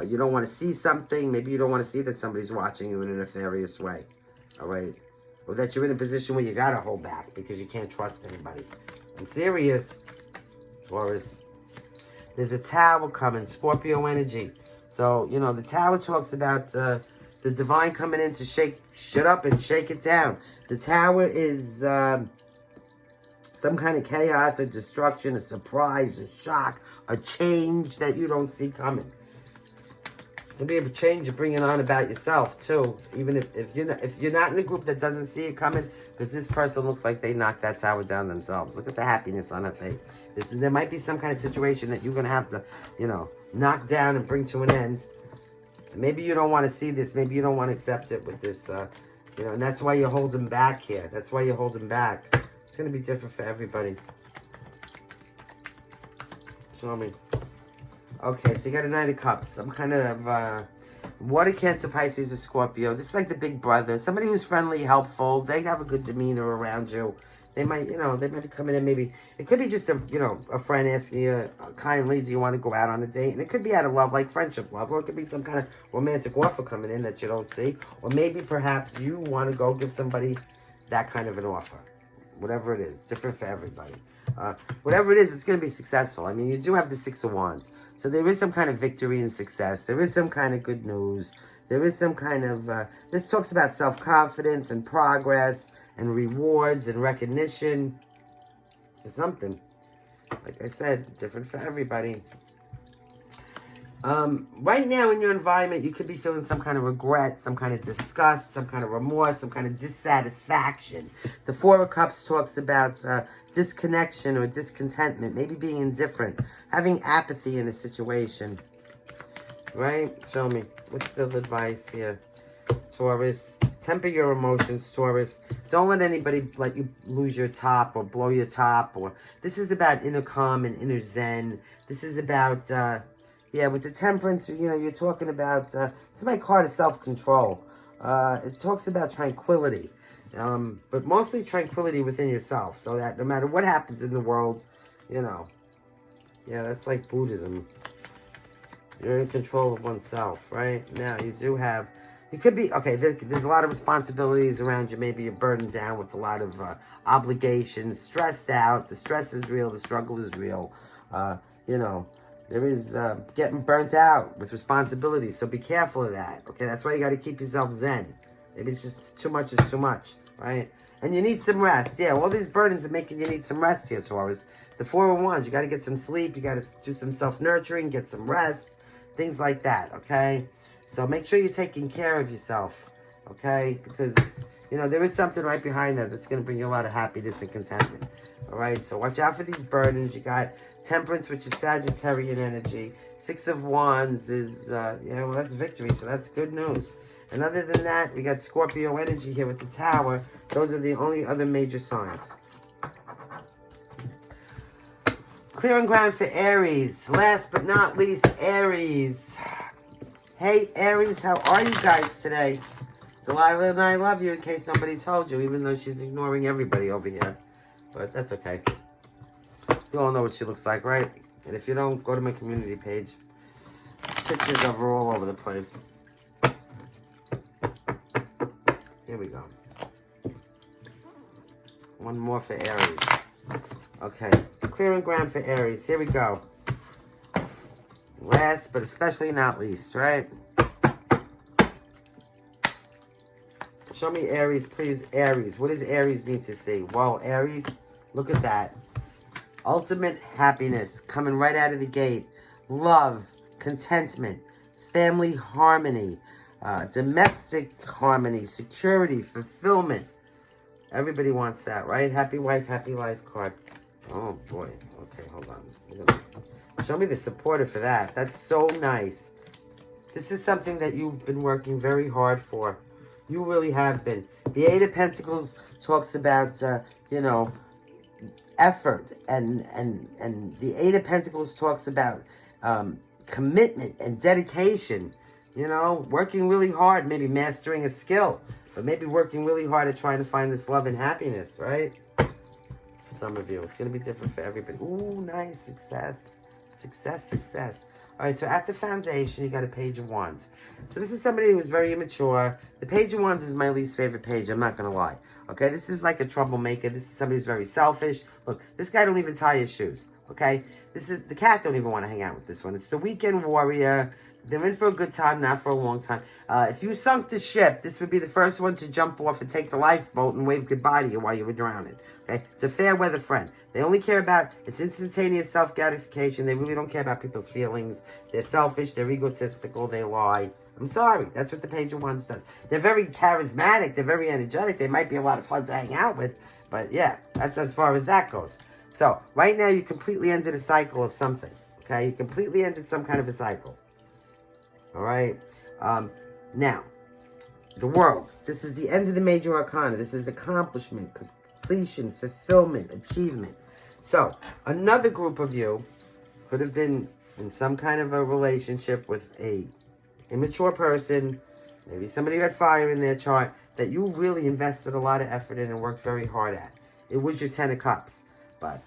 You don't want to see something. Maybe you don't want to see that somebody's watching you in a nefarious way. All right? Or that you're in a position where you got to hold back because you can't trust anybody. I'm serious, Taurus. There's a Tower coming. Scorpio energy. So, you know, the Tower talks about the divine coming in to shake shit up and shake it down. The Tower is some kind of chaos, a destruction, a surprise, a shock, a change that you don't see coming. There'll be a change you're bringing on about yourself too. Even if you're not in the group that doesn't see it coming, because this person looks like they knocked that Tower down themselves. Look at the happiness on her face. There might be some kind of situation that you're gonna have to, you know, knock down and bring to an end. Maybe you don't want to see this. Maybe you don't want to accept it with this, you know, and that's why you're holding back here. That's why you're holding back. It's going to be different for everybody. Show me. Okay, so you got a Knight of Cups. Some kind of Water, Cancer, Pisces, or Scorpio. This is like the big brother. Somebody who's friendly, helpful. They have a good demeanor around you. They might, you know, they might be coming in maybe. It could be just a, you know, a friend asking you kindly, do you want to go out on a date? And it could be out of love, like friendship love. Or it could be some kind of romantic offer coming in that you don't see. Or maybe perhaps you want to go give somebody that kind of an offer. Whatever it is. Different for everybody. Whatever it is, it's going to be successful. I mean, you do have the Six of Wands. So there is some kind of victory and success. There is some kind of good news. There is some kind of, this talks about self-confidence and progress and rewards and recognition or something. Like I said, different for everybody. Right now in your environment, you could be feeling some kind of regret, some kind of disgust, some kind of remorse, some kind of dissatisfaction. The Four of Cups talks about disconnection or discontentment, maybe being indifferent, having apathy in a situation. Right? Show me. What's the advice here? Taurus. Temper your emotions, Taurus. Don't let anybody let you lose your top or blow your top. Or this is about inner calm and inner zen. This is about, yeah, with the Temperance, you know, you're talking about somebody called a self-control. It talks about tranquility, but mostly tranquility within yourself, so that no matter what happens in the world, you know, yeah, that's like Buddhism. You're in control of oneself, right? Now, you do have, you could be, okay, there's a lot of responsibilities around you. Maybe you're burdened down with a lot of obligations, stressed out. The stress is real. The struggle is real. You know, there is getting burnt out with responsibilities. So be careful of that, okay? That's why you got to keep yourself zen. Maybe it's just too much is too much, right? And you need some rest. Yeah, all these burdens are making you need some rest here, Taurus. The Four of Wands, you got to get some sleep. You got to do some self-nurturing, get some rest. Things like that, okay? So make sure you're taking care of yourself, okay? Because, you know, there is something right behind that that's going to bring you a lot of happiness and contentment, all right? So watch out for these burdens. You got Temperance, which is Sagittarian energy. Six of Wands is, yeah, well, that's victory, so that's good news. And other than that, we got Scorpio energy here with the Tower. Those are the only other major signs. Clearing ground for Aries. Last but not least, Aries. Hey, Aries, how are you guys today? Delilah and I love you, in case nobody told you, even though she's ignoring everybody over here. But that's okay. You all know what she looks like, right? And if you don't, go to my community page. Pictures of her all over the place. Here we go. One more for Aries. Okay. Clearing ground for Aries. Here we go. Last, but especially not least, right? Show me Aries, please. Aries. What does Aries need to see? Well, Aries, look at that. Ultimate happiness coming right out of the gate. Love, contentment, family harmony, domestic harmony, security, fulfillment. Everybody wants that, right? Happy wife, happy life card. Oh, boy. Okay, hold on. Show me the supporter for that. That's so nice. This is something that you've been working very hard for. You really have been. The Eight of Pentacles talks about, you know, effort. And the Eight of Pentacles talks about commitment and dedication. You know, working really hard. Maybe mastering a skill. But maybe working really hard at trying to find this love and happiness, right? Some of you. It's going to be different for everybody. Ooh, nice. Success. Success, success. All right, so at the foundation, you got a Page of Wands. So this is somebody who is very immature. The Page of Wands is my least favorite page. I'm not going to lie. Okay, this is like a troublemaker. This is somebody who's very selfish. Look, this guy don't even tie his shoes. Okay, this is the cat don't even want to hang out with this one. It's the weekend warrior. They're in for a good time, not for a long time. If you sunk the ship, this would be the first one to jump off and take the lifeboat and wave goodbye to you while you were drowning. Okay? It's a fair weather friend. They only care about it's instantaneous self-gratification. They really don't care about people's feelings. They're selfish. They're egotistical. They lie. I'm sorry. That's what the Page of Wands does. They're very charismatic. They're very energetic. They might be a lot of fun to hang out with. But yeah, that's as far as that goes. So, right now you completely ended a cycle of something. Okay? You completely ended some kind of a cycle. All right. Now, the World. This is the end of the major arcana. This is accomplishment, completion, fulfillment, achievement. So, another group of you could have been in some kind of a relationship with a immature person, maybe somebody who had fire in their chart, that you really invested a lot of effort in and worked very hard at. It was your 10 of Cups. But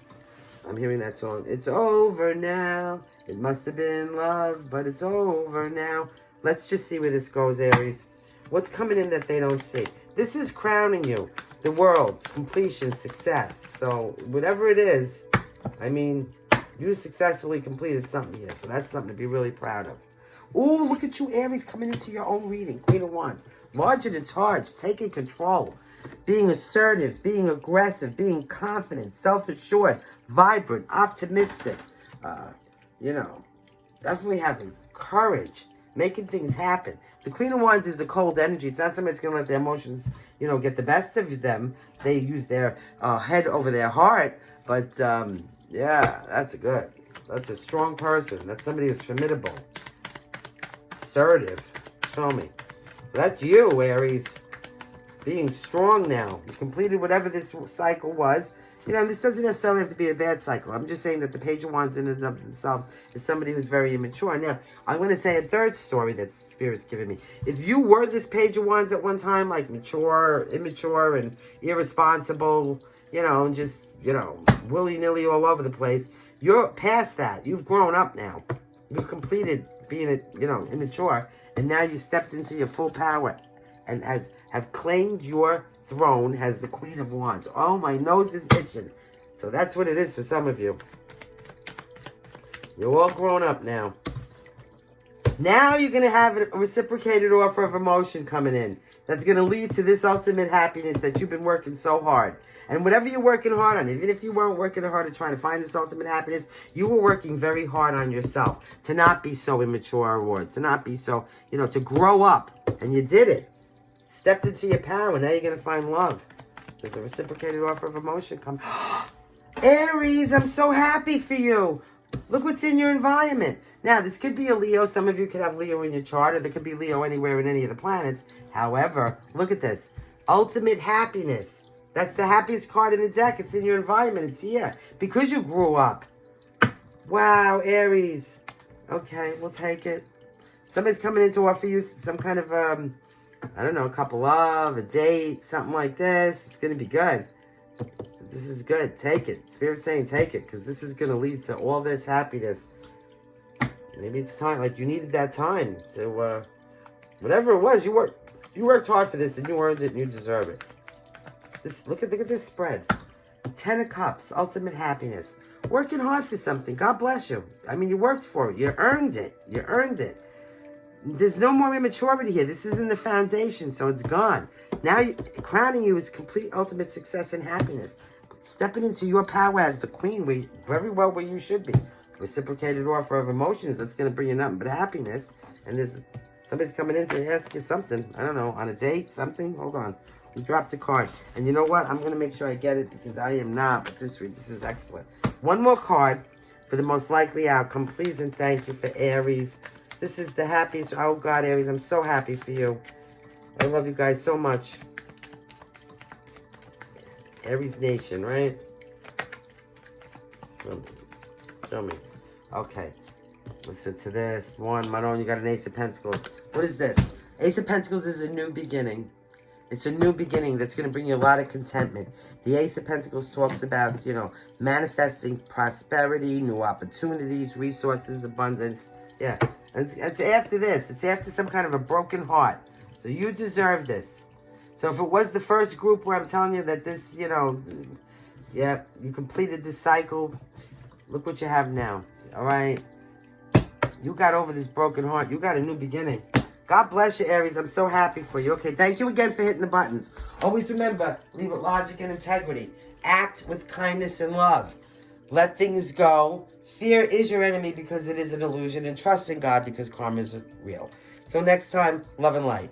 I'm hearing that song. It's over now. It must have been love, but it's over now. Let's just see where this goes, Aries. What's coming in that they don't see? This is crowning you. The World, completion, success. So whatever it is, I mean, you successfully completed something here. So that's something to be really proud of. Ooh, look at you, Aries, coming into your own reading. Queen of Wands. Large and in charge, taking control. Being assertive, being aggressive, being confident, self-assured, vibrant, optimistic. You know, definitely having courage, making things happen. The Queen of Wands is a cold energy. It's not somebody that's going to let their emotions, you know, get the best of them. They use their head over their heart. But, yeah, that's good. That's a strong person. That's somebody who's formidable. Assertive. Show me. That's you, Aries. Being strong now. You completed whatever this cycle was. You know, this doesn't necessarily have to be a bad cycle. I'm just saying that the Page of Wands in and of themselves is somebody who's very immature. Now, I'm going to say a third story that Spirit's given me. If you were this Page of Wands at one time, like mature, immature, and irresponsible, you know, and just, you know, willy-nilly all over the place, you're past that. You've grown up now. You've completed being, you know, immature, and now you stepped into your full power and have claimed your throne as the Queen of Wands. Oh, my nose is itching. So that's what it is for some of you. You're all grown up now. Now you're going to have a reciprocated offer of emotion coming in. That's going to lead to this ultimate happiness that you've been working so hard. And whatever you're working hard on, even if you weren't working hard at trying to find this ultimate happiness, you were working very hard on yourself to not be so immature or to not be so, you know, to grow up. And you did it. Stepped into your power. Now you're going to find love. There's a reciprocated offer of emotion coming. Aries, I'm so happy for you. Look what's in your environment. Now, this could be a Leo. Some of you could have Leo in your chart, or there could be Leo anywhere in any of the planets. However, look at this. Ultimate happiness. That's the happiest card in the deck. It's in your environment. It's here. Because you grew up. Wow, Aries. Okay, we'll take it. Somebody's coming in to offer you some kind of, I don't know, a couple of, a date, something like this. It's going to be good. This is good. Take it. Spirit's saying take it, because this is going to lead to all this happiness. Maybe it's time, like you needed that time to, whatever it was, you worked hard for this, and you earned it, and you deserve it. This, look at this spread. 10 of Cups, ultimate happiness. Working hard for something. God bless you. I mean, you worked for it. You earned it. You earned it. There's no more immaturity here. This isn't the foundation, so it's gone. Now, crowning you is complete ultimate success and happiness. Stepping into your power as the queen, very well where you should be. Reciprocated offer of emotions, that's going to bring you nothing but happiness. And there's somebody's coming in to ask you something. I don't know, on a date, something. Hold on. We dropped a card. And you know what? I'm going to make sure I get it because I am not. But this is excellent. One more card for the most likely outcome. Please and thank you for Aries. This is the happiest. Oh, God, Aries, I'm so happy for you. I love you guys so much. Aries Nation, right? Show me. Okay. Listen to this. One, Maron, you got an Ace of Pentacles. What is this? Ace of Pentacles is a new beginning. It's a new beginning that's going to bring you a lot of contentment. The Ace of Pentacles talks about, you know, manifesting prosperity, new opportunities, resources, abundance. Yeah. And it's after this. It's after some kind of a broken heart. So you deserve this. So if it was the first group where I'm telling you that this, you know, yeah, you completed this cycle, look what you have now. All right? You got over this broken heart. You got a new beginning. God bless you, Aries. I'm so happy for you. Okay, thank you again for hitting the buttons. Always remember, leave with logic and integrity. Act with kindness and love. Let things go. Fear is your enemy because it is an illusion. And trust in God because karma is real. So next time, love and light.